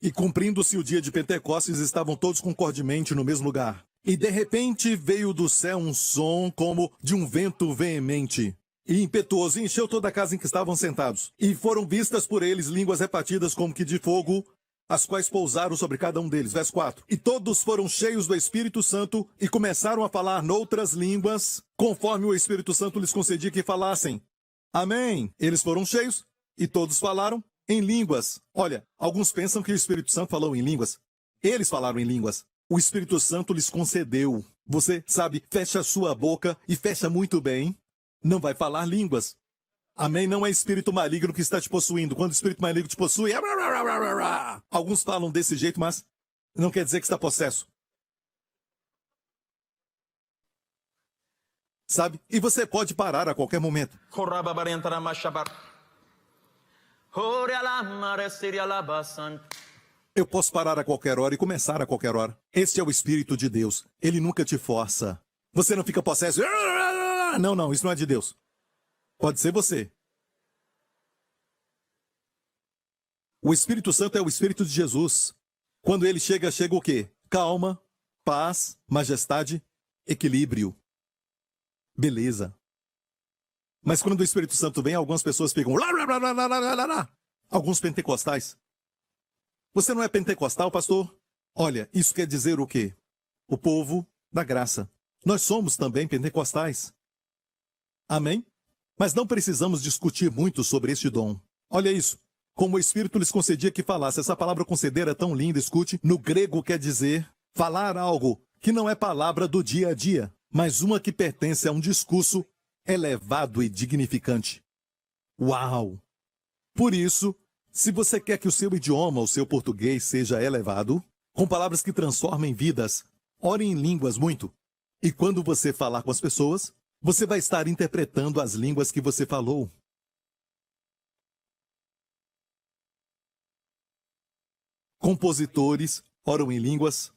E cumprindo-se o dia de Pentecostes, estavam todos concordemente no mesmo lugar. E de repente veio do céu um som como de um vento veemente e impetuoso, e encheu toda a casa em que estavam sentados. E foram vistas por eles línguas repartidas como que de fogo, as quais pousaram sobre cada um deles. Verso 4. E todos foram cheios do Espírito Santo e começaram a falar noutras línguas, conforme o Espírito Santo lhes concedia que falassem. Amém. Eles foram cheios e todos falaram em línguas. Olha, alguns pensam que o Espírito Santo falou em línguas. Eles falaram em línguas. O Espírito Santo lhes concedeu. Você sabe, fecha a sua boca e fecha muito bem. Não vai falar línguas. Amém? Não é espírito maligno que está te possuindo. Quando o espírito maligno te possui, alguns falam desse jeito, mas não quer dizer que está possesso. Sabe? E você pode parar a qualquer momento. Eu posso parar a qualquer hora e começar a qualquer hora. Este é o Espírito de Deus. Ele nunca te força. Você não fica possesso. Não, isso não é de Deus. Pode ser você. O Espírito Santo é o Espírito de Jesus. Quando ele chega, chega o quê? Calma, paz, majestade, equilíbrio. Beleza. Mas quando o Espírito Santo vem, algumas pessoas ficam... Alguns pentecostais. Você não é pentecostal, pastor? Olha, isso quer dizer o quê? O povo da graça. Nós somos também pentecostais. Amém? Mas não precisamos discutir muito sobre este dom. Olha isso. Como o Espírito lhes concedia que falasse. Essa palavra conceder é tão linda, escute. No grego quer dizer falar algo que não é palavra do dia a dia, mas uma que pertence a um discurso elevado e dignificante. Uau! Por isso, se você quer que o seu idioma, o seu português, seja elevado, com palavras que transformem vidas, ore em línguas muito. E quando você falar com as pessoas, você vai estar interpretando as línguas que você falou. Compositores oram em línguas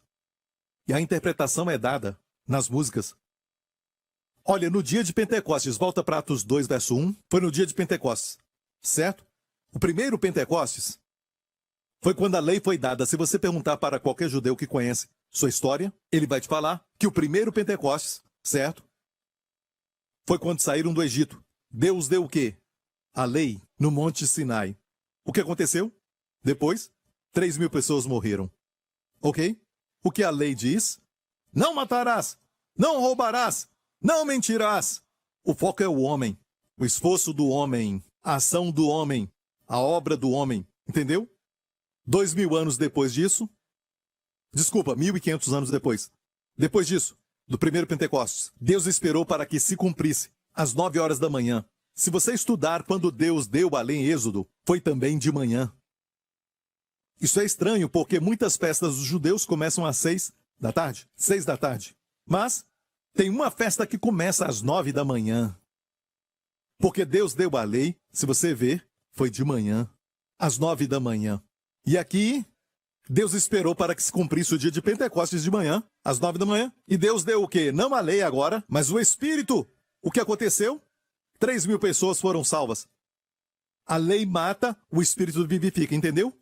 e a interpretação é dada nas músicas. Olha, no dia de Pentecostes, volta para Atos 2, verso 1, foi no dia de Pentecostes, certo? O primeiro Pentecostes foi quando a lei foi dada. Se você perguntar para qualquer judeu que conhece sua história, ele vai te falar que o primeiro Pentecostes, certo? Foi quando saíram do Egito. Deus deu o quê? A lei no Monte Sinai. O que aconteceu? Depois, 3.000 pessoas morreram. Ok? O que a lei diz? Não matarás, não roubarás, não mentirás. O foco é o homem, o esforço do homem, a ação do homem, a obra do homem. Entendeu? 2.000 anos depois disso, desculpa, 1.500 anos depois. Depois disso, do primeiro Pentecostes, Deus esperou para que se cumprisse às 9 horas da manhã. Se você estudar quando Deus deu a lei em Êxodo, foi também de manhã. Isso é estranho, porque muitas festas dos judeus começam às 6 da tarde. 6 da tarde. Mas tem uma festa que começa às 9 da manhã. Porque Deus deu a lei, se você ver, foi de manhã. Às 9 da manhã. E aqui, Deus esperou para que se cumprisse o dia de Pentecostes de manhã, às 9 da manhã. E Deus deu o quê? Não a lei agora, mas o Espírito. O que aconteceu? 3.000 pessoas foram salvas. A lei mata, o Espírito vivifica, entendeu?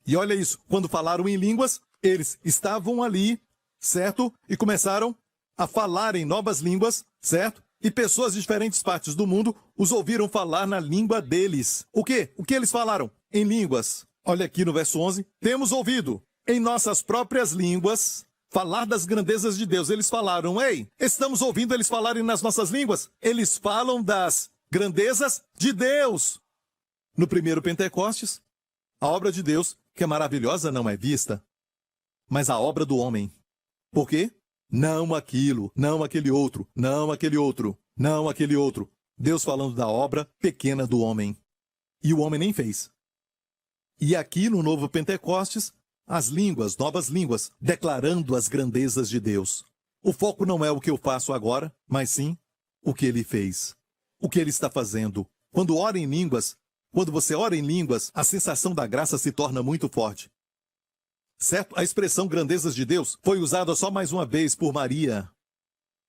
E olha isso, quando falaram em línguas, eles estavam ali certo? E começaram a falar em novas línguas, certo? E pessoas de diferentes partes do mundo os ouviram falar na língua deles. O quê? O que eles falaram? Em línguas. Olha aqui no verso 11. Temos ouvido em nossas próprias línguas falar das grandezas de Deus. Eles falaram, ei, estamos ouvindo eles falarem nas nossas línguas. Eles falam das grandezas de Deus. No primeiro Pentecostes, a obra de Deus, que é maravilhosa, não é vista, mas a obra do homem. Por quê? Não aquilo, não aquele outro, não aquele outro, não aquele outro. Deus falando da obra pequena do homem. E o homem nem fez. E aqui no novo Pentecostes, as línguas, novas línguas, declarando as grandezas de Deus. O foco não é o que eu faço agora, mas sim o que ele fez. O que ele está fazendo. Quando ora em línguas, quando você ora em línguas, a sensação da graça se torna muito forte. Certo? A expressão grandezas de Deus foi usada só mais uma vez por Maria,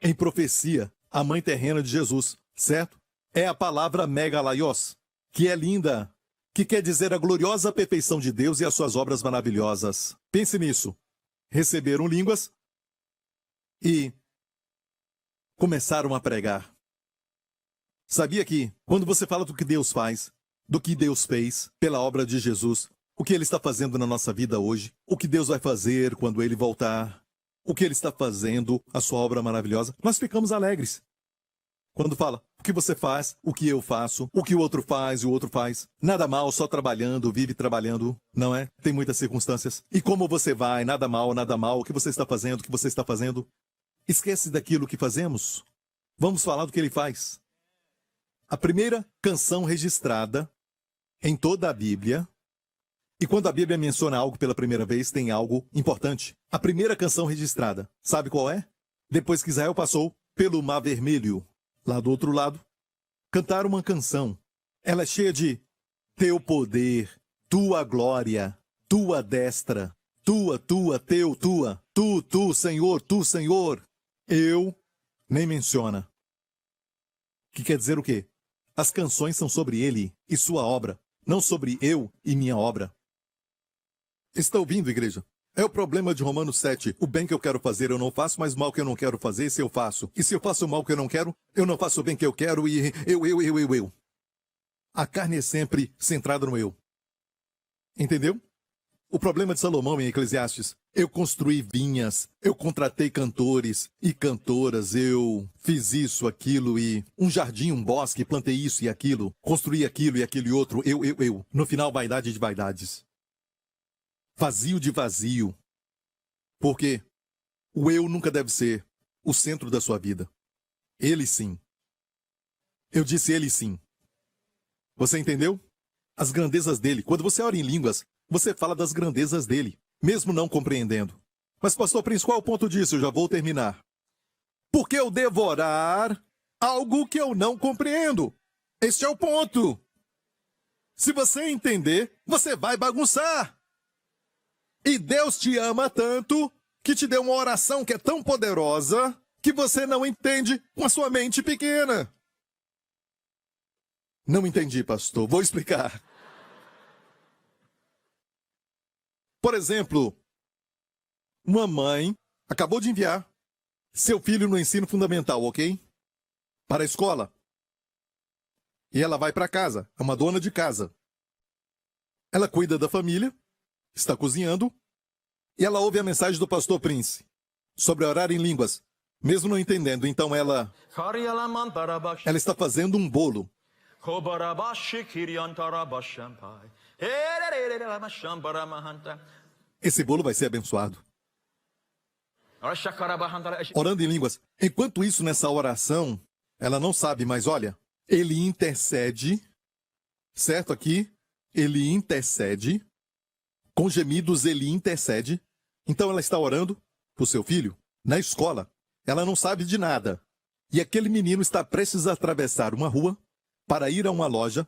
em profecia, a mãe terrena de Jesus, certo? É a palavra megalaios, que é linda, que quer dizer a gloriosa perfeição de Deus e as suas obras maravilhosas. Pense nisso. Receberam línguas e começaram a pregar. Sabia que, quando você fala do que Deus faz, do que Deus fez pela obra de Jesus, o que ele está fazendo na nossa vida hoje, o que Deus vai fazer quando ele voltar, o que ele está fazendo, a sua obra maravilhosa, nós ficamos alegres. Quando fala, o que você faz, o que eu faço, o que o outro faz e o outro faz. Nada mal, só trabalhando, vive trabalhando, não é? Tem muitas circunstâncias. E como você vai, nada mal, o que você está fazendo, o que você está fazendo. Esquece daquilo que fazemos. Vamos falar do que ele faz. A primeira canção registrada em toda a Bíblia. E quando a Bíblia menciona algo pela primeira vez, tem algo importante. A primeira canção registrada, sabe qual é? Depois que Israel passou pelo Mar Vermelho, lá do outro lado, cantaram uma canção. Ela é cheia de teu poder, tua glória, tua destra, tua, teu, tua, tu, Senhor, eu, nem menciona. Que quer dizer o quê? As canções são sobre ele e sua obra, não sobre eu e minha obra. Está ouvindo, igreja? É o problema de Romanos 7. O bem que eu quero fazer eu não faço, mas o mal que eu não quero fazer, esse eu faço. E se eu faço o mal que eu não faço o bem que eu quero e eu. A carne é sempre centrada no eu. Entendeu? O problema de Salomão em Eclesiastes. Eu construí vinhas, eu contratei cantores e cantoras, eu fiz isso, aquilo e um jardim, um bosque, plantei isso e aquilo, construí aquilo e aquele outro, eu. No final, vaidade de vaidades. Vazio de vazio. Porque o eu nunca deve ser o centro da sua vida. Ele sim. Eu disse ele sim. Você entendeu? As grandezas dele. Quando você ora em línguas, você fala das grandezas dele, mesmo não compreendendo. Mas, pastor Prince, qual é o ponto disso? Eu já vou terminar. Por que eu devorar algo que eu não compreendo? Este é o ponto. Se você entender, você vai bagunçar. E Deus te ama tanto que te deu uma oração que é tão poderosa que você não entende com a sua mente pequena. Não entendi, pastor. Vou explicar. Por exemplo, uma mãe acabou de enviar seu filho no ensino fundamental, ok? Para a escola. E ela vai para casa, é uma dona de casa. Ela cuida da família, está cozinhando, e ela ouve a mensagem do pastor Prince sobre orar em línguas, mesmo não entendendo. Então ela está fazendo um bolo. Esse bolo vai ser abençoado. Orando em línguas. Enquanto isso, nessa oração, ela não sabe, mas olha, ele intercede, certo aqui? Ele intercede, com gemidos ele intercede. Então ela está orando por seu filho na escola. Ela não sabe de nada. E aquele menino está prestes a atravessar uma rua para ir a uma loja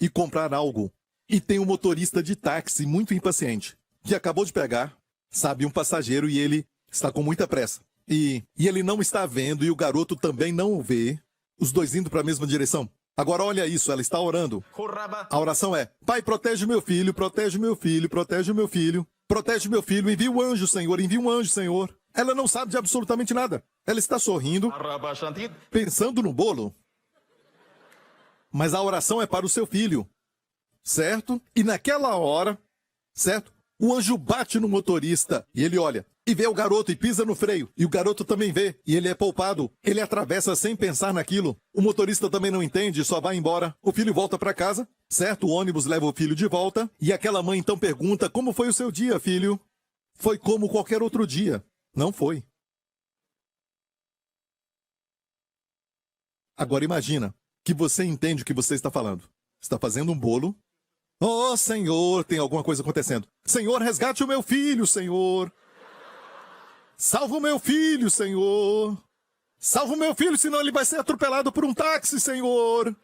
e comprar algo. E tem um motorista de táxi muito impaciente, que acabou de pegar, sabe, um passageiro e ele está com muita pressa. E ele não está vendo e o garoto também não o vê, os dois indo para a mesma direção. Agora olha isso, ela está orando. A oração é, Pai, protege meu filho, protege meu filho, protege meu filho, protege meu filho, envia um anjo, Senhor, envia um anjo, Senhor. Ela não sabe de absolutamente nada. Ela está sorrindo, pensando no bolo. Mas a oração é para o seu filho, certo? E naquela hora, certo? O anjo bate no motorista e ele olha e vê o garoto e pisa no freio. E o garoto também vê e ele é poupado. Ele atravessa sem pensar naquilo. O motorista também não entende, só vai embora. O filho volta para casa, certo? O ônibus leva o filho de volta e aquela mãe então pergunta: como foi o seu dia, filho? Foi como qualquer outro dia. Não foi. Agora imagina que você entende o que você está falando. Está fazendo um bolo. Oh, Senhor, tem alguma coisa acontecendo. Senhor, resgate o meu filho, Senhor. Salva o meu filho, Senhor. Salva o meu filho, senão ele vai ser atropelado por um táxi, Senhor.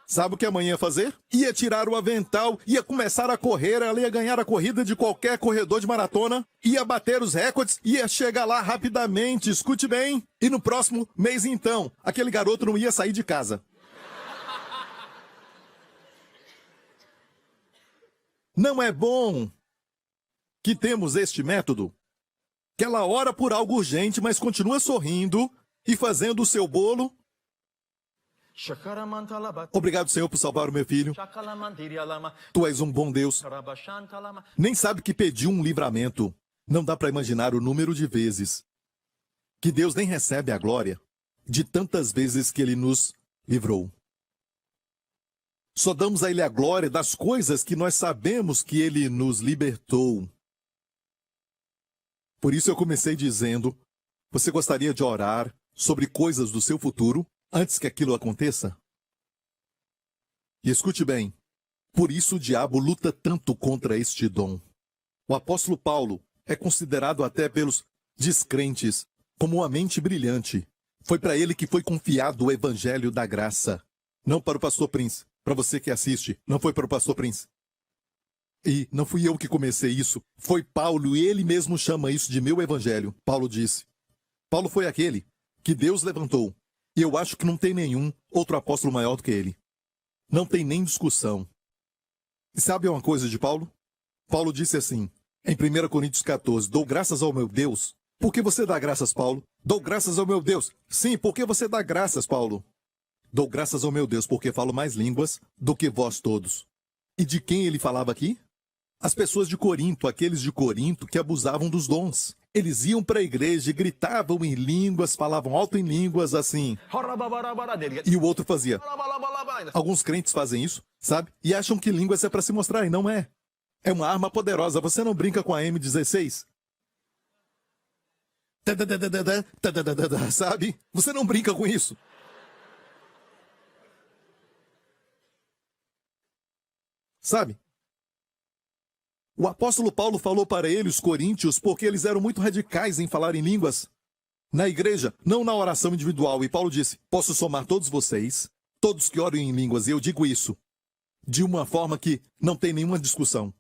Sabe o que a mãe ia fazer? Ia tirar o avental, ia começar a correr, ela ia ganhar a corrida de qualquer corredor de maratona, ia bater os recordes, ia chegar lá rapidamente, escute bem. E no próximo mês, então, aquele garoto não ia sair de casa. Não é bom que temos este método, que ela ora por algo urgente, mas continua sorrindo e fazendo o seu bolo. Obrigado, Senhor, por salvar o meu filho. Tu és um bom Deus. Nem sabe que pediu um livramento. Não dá para imaginar o número de vezes que Deus nem recebe a glória de tantas vezes que Ele nos livrou. Só damos a Ele a glória das coisas que nós sabemos que Ele nos libertou. Por isso eu comecei dizendo: você gostaria de orar sobre coisas do seu futuro antes que aquilo aconteça? E escute bem, por isso o diabo luta tanto contra este dom. O apóstolo Paulo é considerado até pelos descrentes como uma mente brilhante. Foi para ele que foi confiado o evangelho da graça. Não para o pastor Prince. Para você que assiste, não foi para o pastor Prince. E não fui eu que comecei isso. Foi Paulo e ele mesmo chama isso de meu evangelho. Paulo disse. Paulo foi aquele que Deus levantou. E eu acho que não tem nenhum outro apóstolo maior do que ele. Não tem nem discussão. E sabe uma coisa de Paulo? Paulo disse assim, em 1 Coríntios 14, dou graças ao meu Deus. Por que você dá graças, Paulo? Dou graças ao meu Deus. Sim, por que você dá graças, Paulo? Dou graças ao meu Deus porque falo mais línguas do que vós todos. E de quem ele falava aqui? As pessoas de Corinto, aqueles de Corinto que abusavam dos dons. Eles iam para a igreja e gritavam em línguas, falavam alto em línguas assim. E o outro fazia. Alguns crentes fazem isso, sabe? E acham que línguas é para se mostrar, e não é. É uma arma poderosa. Você não brinca com a M16? Sabe? Você não brinca com isso. Sabe? O apóstolo Paulo falou para ele, os coríntios, porque eles eram muito radicais em falar em línguas. Na igreja, não na oração individual. E Paulo disse, posso somar todos vocês, todos que oram em línguas, e eu digo isso de uma forma que não tem nenhuma discussão.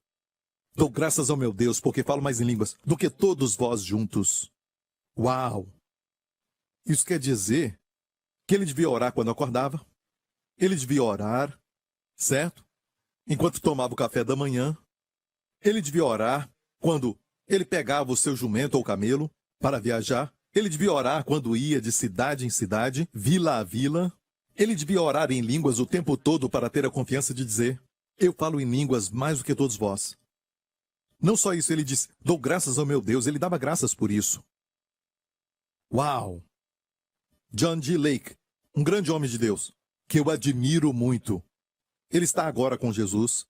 Dou graças ao meu Deus, porque falo mais em línguas do que todos vós juntos. Uau! Isso quer dizer que ele devia orar quando acordava. Ele devia orar, certo? Enquanto tomava o café da manhã. Ele devia orar quando ele pegava o seu jumento ou camelo para viajar. Ele devia orar quando ia de cidade em cidade, vila a vila. Ele devia orar em línguas o tempo todo para ter a confiança de dizer, eu falo em línguas mais do que todos vós. Não só isso, ele disse, dou graças ao meu Deus. Ele dava graças por isso. Uau! John G. Lake, um grande homem de Deus, que eu admiro muito. Ele está agora com Jesus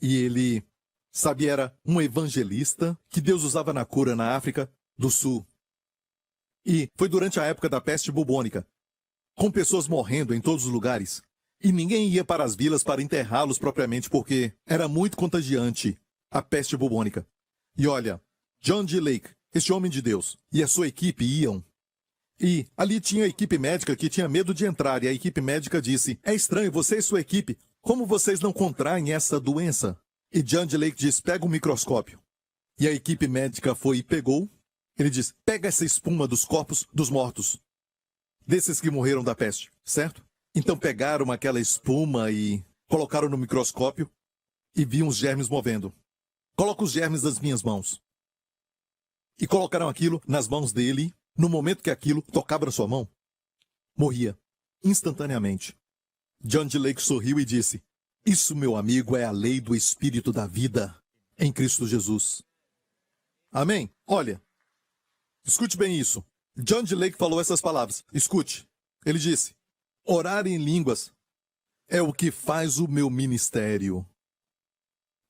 e ele, sabe, era um evangelista que Deus usava na cura na África do Sul. E foi durante a época da peste bubônica, com pessoas morrendo em todos os lugares. E ninguém ia para as vilas para enterrá-los propriamente porque era muito contagiante a peste bubônica. E olha, John G. Lake, este homem de Deus, e a sua equipe iam. E ali tinha a equipe médica que tinha medo de entrar, e a equipe médica disse, é estranho, você e sua equipe, como vocês não contraem essa doença? E John G. Lake disse, pega um microscópio. E a equipe médica foi e pegou. Ele disse, pega essa espuma dos corpos dos mortos, desses que morreram da peste, certo? Então pegaram aquela espuma e colocaram no microscópio e viam os germes movendo. Coloca os germes nas minhas mãos. e colocaram aquilo nas mãos dele, no momento que aquilo tocava na sua mão, morria instantaneamente. John D. Lake sorriu e disse: isso, meu amigo, é a lei do Espírito da vida em Cristo Jesus. Amém? Olha, escute bem isso. John D. Lake falou essas palavras. Escute. Ele disse: orar em línguas é o que faz o meu ministério.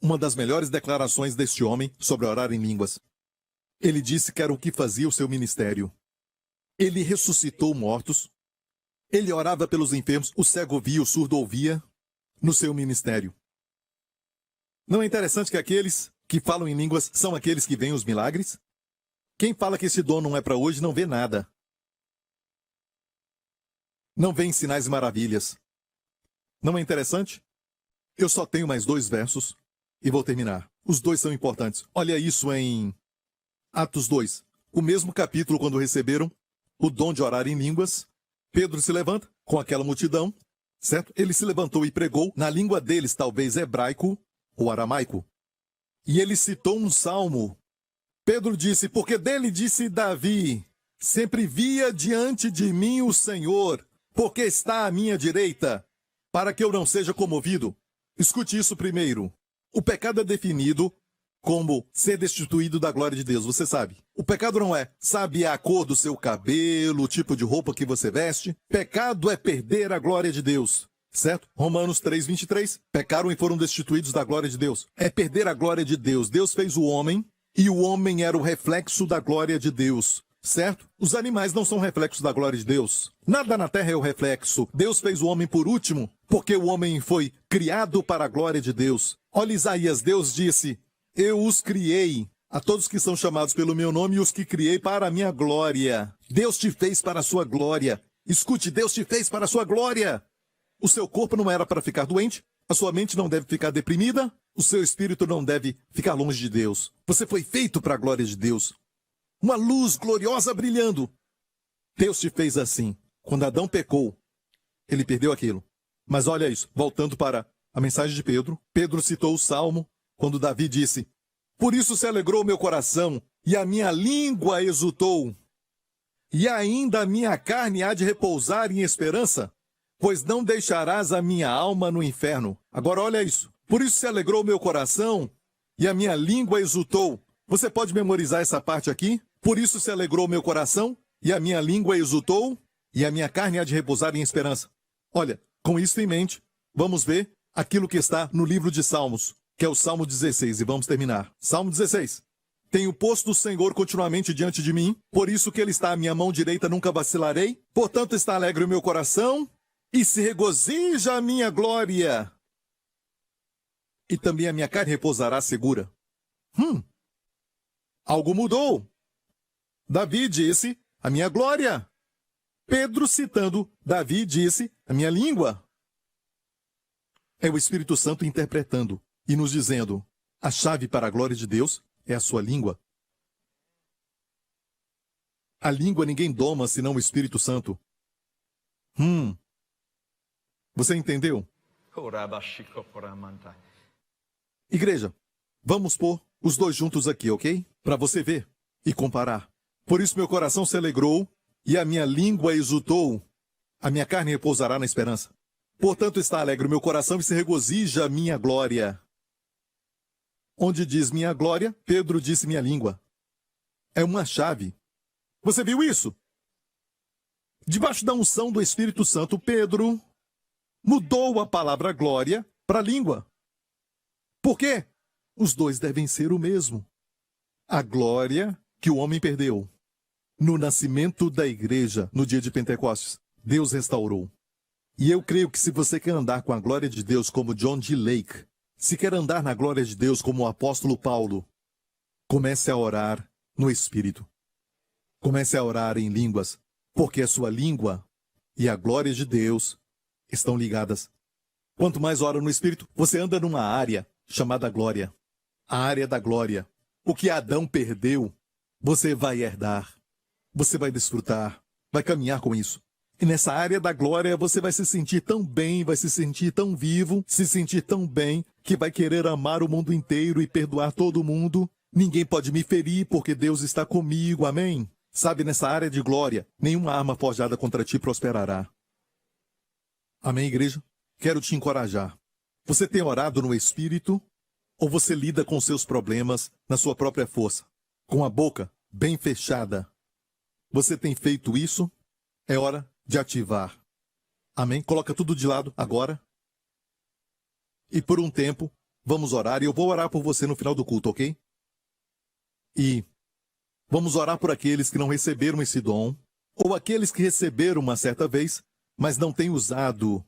Uma das melhores declarações deste homem sobre orar em línguas. Ele disse que era o que fazia o seu ministério. Ele ressuscitou mortos. Ele orava pelos enfermos. O cego via, o surdo ouvia no seu ministério. Não é interessante que aqueles que falam em línguas são aqueles que veem os milagres? Quem fala que esse dom não é para hoje não vê nada. Não vê sinais e maravilhas. Não é interessante? Eu só tenho mais 2 versos e vou terminar. Os 2 são importantes. Olha isso em Atos 2. O mesmo capítulo, quando receberam o dom de orar em línguas, Pedro se levanta com aquela multidão, certo? Ele se levantou e pregou na língua deles, talvez hebraico ou aramaico. E ele citou um salmo. Pedro disse: porque dele disse Davi: sempre via diante de mim o Senhor, porque está à minha direita, para que eu não seja comovido. Escute isso primeiro. O pecado é definido como ser destituído da glória de Deus, você sabe. O pecado não é, sabe, a cor do seu cabelo, o tipo de roupa que você veste. Pecado é perder a glória de Deus, certo? Romanos 3:23. Pecaram e foram destituídos da glória de Deus. É perder a glória de Deus. Deus fez o homem e o homem era o reflexo da glória de Deus, certo? Os animais não são reflexos da glória de Deus. Nada na terra é o reflexo. Deus fez o homem por último, porque o homem foi criado para a glória de Deus. Olha Isaías, Deus disse: eu os criei, a todos que são chamados pelo meu nome, e os que criei para a minha glória. Deus te fez para a sua glória. Escute, Deus te fez para a sua glória. O seu corpo não era para ficar doente, a sua mente não deve ficar deprimida, o seu espírito não deve ficar longe de Deus. Você foi feito para a glória de Deus. Uma luz gloriosa brilhando. Deus te fez assim. Quando Adão pecou, ele perdeu aquilo. Mas olha isso, voltando para a mensagem de Pedro. Pedro citou o Salmo, quando Davi disse: por isso se alegrou meu coração, e a minha língua exultou. E ainda a minha carne há de repousar em esperança, pois não deixarás a minha alma no inferno. Agora olha isso. Por isso se alegrou meu coração, e a minha língua exultou. Você pode memorizar essa parte aqui? Por isso se alegrou meu coração, e a minha língua exultou, e a minha carne há de repousar em esperança. Olha, com isso em mente, vamos ver aquilo que está no livro de Salmos, que é o Salmo 16, e vamos terminar. Salmo 16. Tenho posto o Senhor continuamente diante de mim, por isso que ele está à minha mão direita, nunca vacilarei. Portanto está alegre o meu coração, e se regozija a minha glória. E também a minha carne repousará segura. Algo mudou. Davi disse: a minha glória. Pedro, citando Davi, disse: a minha língua. É o Espírito Santo interpretando e nos dizendo: a chave para a glória de Deus é a sua língua. A língua ninguém doma senão o Espírito Santo. Você entendeu? Igreja, vamos pôr os 2 juntos aqui, ok? Para você ver e comparar. Por isso meu coração se alegrou e a minha língua exultou. A minha carne repousará na esperança. Portanto está alegre o meu coração e se regozija a minha glória. Onde diz minha glória, Pedro disse minha língua. É uma chave. Você viu isso? Debaixo da unção do Espírito Santo, Pedro mudou a palavra glória para língua. Por quê? Os 2 devem ser o mesmo. A glória que o homem perdeu. No nascimento da igreja, no dia de Pentecostes, Deus restaurou. E eu creio que se você quer andar com a glória de Deus como John D. Lake, se quer andar na glória de Deus como o apóstolo Paulo, comece a orar no Espírito. Comece a orar em línguas, porque a sua língua e a glória de Deus estão ligadas. Quanto mais ora no Espírito, você anda numa área chamada glória. A área da glória. O que Adão perdeu, você vai herdar. Você vai desfrutar, vai caminhar com isso. E nessa área da glória você vai se sentir tão bem, vai se sentir tão vivo, se sentir tão bem, que vai querer amar o mundo inteiro e perdoar todo mundo. Ninguém pode me ferir porque Deus está comigo, amém? Sabe, nessa área de glória, nenhuma arma forjada contra ti prosperará. Amém, igreja? Quero te encorajar. Você tem orado no Espírito ou você lida com seus problemas na sua própria força, com a boca bem fechada? Você tem feito isso? É hora de ativar. Amém? Coloca tudo de lado agora. E por um tempo, vamos orar, e eu vou orar por você no final do culto, ok? E vamos orar por aqueles que não receberam esse dom, ou aqueles que receberam uma certa vez, mas não têm usado.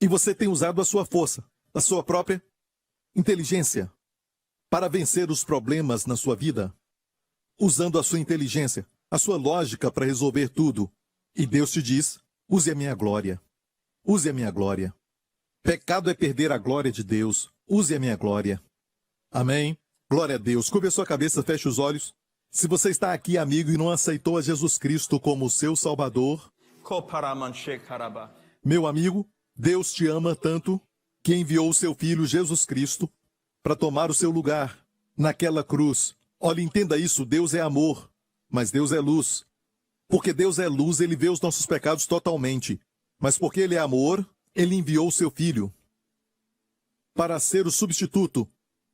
E você tem usado a sua força, a sua própria inteligência, para vencer os problemas na sua vida, usando a sua inteligência, a sua lógica para resolver tudo. E Deus te diz, use a minha glória. Use a minha glória. Pecado é perder a glória de Deus. Use a minha glória. Amém? Glória a Deus. Curva a sua cabeça, feche os olhos. Se você está aqui, amigo, e não aceitou a Jesus Cristo como seu Salvador, meu amigo, Deus te ama tanto que enviou o seu Filho Jesus Cristo para tomar o seu lugar naquela cruz. Olha, entenda isso, Deus é amor, mas Deus é luz. Porque Deus é luz, Ele vê os nossos pecados totalmente. Mas porque Ele é amor, Ele enviou o seu Filho para ser o substituto,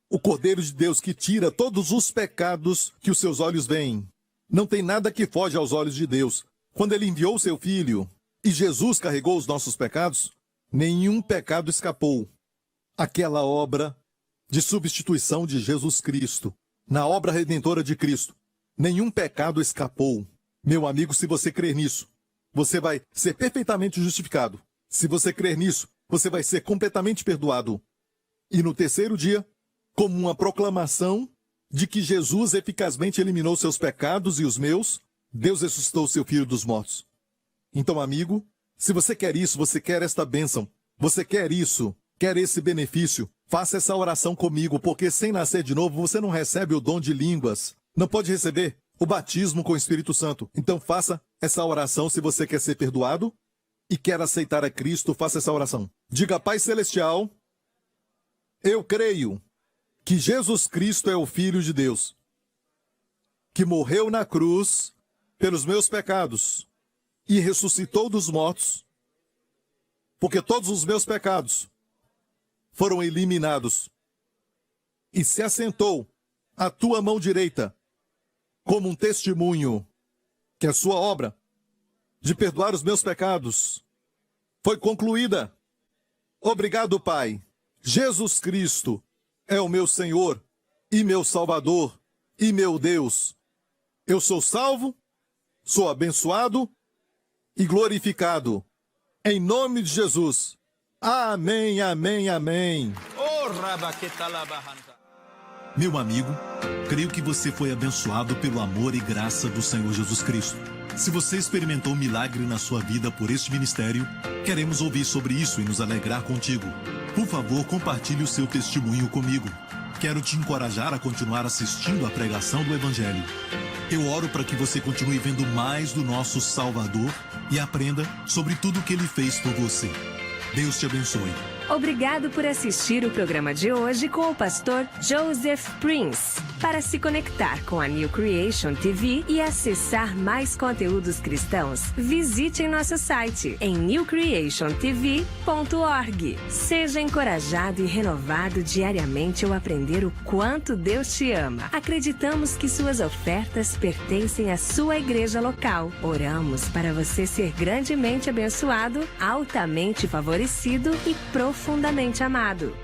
o Cordeiro de Deus que tira todos os pecados que os seus olhos veem. Não tem nada que foge aos olhos de Deus. Quando Ele enviou o seu Filho e Jesus carregou os nossos pecados, nenhum pecado escapou. Aquela obra de substituição de Jesus Cristo, na obra redentora de Cristo, nenhum pecado escapou. Meu amigo, se você crer nisso, você vai ser perfeitamente justificado. Se você crer nisso, você vai ser completamente perdoado. E no terceiro dia, como uma proclamação de que Jesus eficazmente eliminou seus pecados e os meus, Deus ressuscitou seu Filho dos mortos. Então, amigo, se você quer isso, você quer esta bênção, você quer isso, quer esse benefício, faça essa oração comigo, porque sem nascer de novo, você não recebe o dom de línguas, não pode receber o batismo com o Espírito Santo. Então faça essa oração se você quer ser perdoado e quer aceitar a Cristo, faça essa oração. Diga, Pai Celestial, eu creio que Jesus Cristo é o Filho de Deus, que morreu na cruz pelos meus pecados e ressuscitou dos mortos, porque todos os meus pecados foram eliminados, e se assentou à tua mão direita como um testemunho que a sua obra de perdoar os meus pecados foi concluída. Obrigado, Pai. Jesus Cristo é o meu Senhor e meu Salvador e meu Deus. Eu sou salvo, sou abençoado e glorificado. Em nome de Jesus. Amém, amém, amém. Meu amigo, creio que você foi abençoado pelo amor e graça do Senhor Jesus Cristo. Se você experimentou um milagre na sua vida por este ministério, queremos ouvir sobre isso e nos alegrar contigo. Por favor, compartilhe o seu testemunho comigo. Quero te encorajar a continuar assistindo à pregação do Evangelho. Eu oro para que você continue vendo mais do nosso Salvador e aprenda sobre tudo o que Ele fez por você. Deus te abençoe. Obrigado por assistir o programa de hoje com o pastor Joseph Prince. Para se conectar com a New Creation TV e acessar mais conteúdos cristãos, visite nosso site em newcreationtv.org. Seja encorajado e renovado diariamente ao aprender o quanto Deus te ama. Acreditamos que suas ofertas pertencem à sua igreja local. Oramos para você ser grandemente abençoado, altamente favorecido e profundamente amado.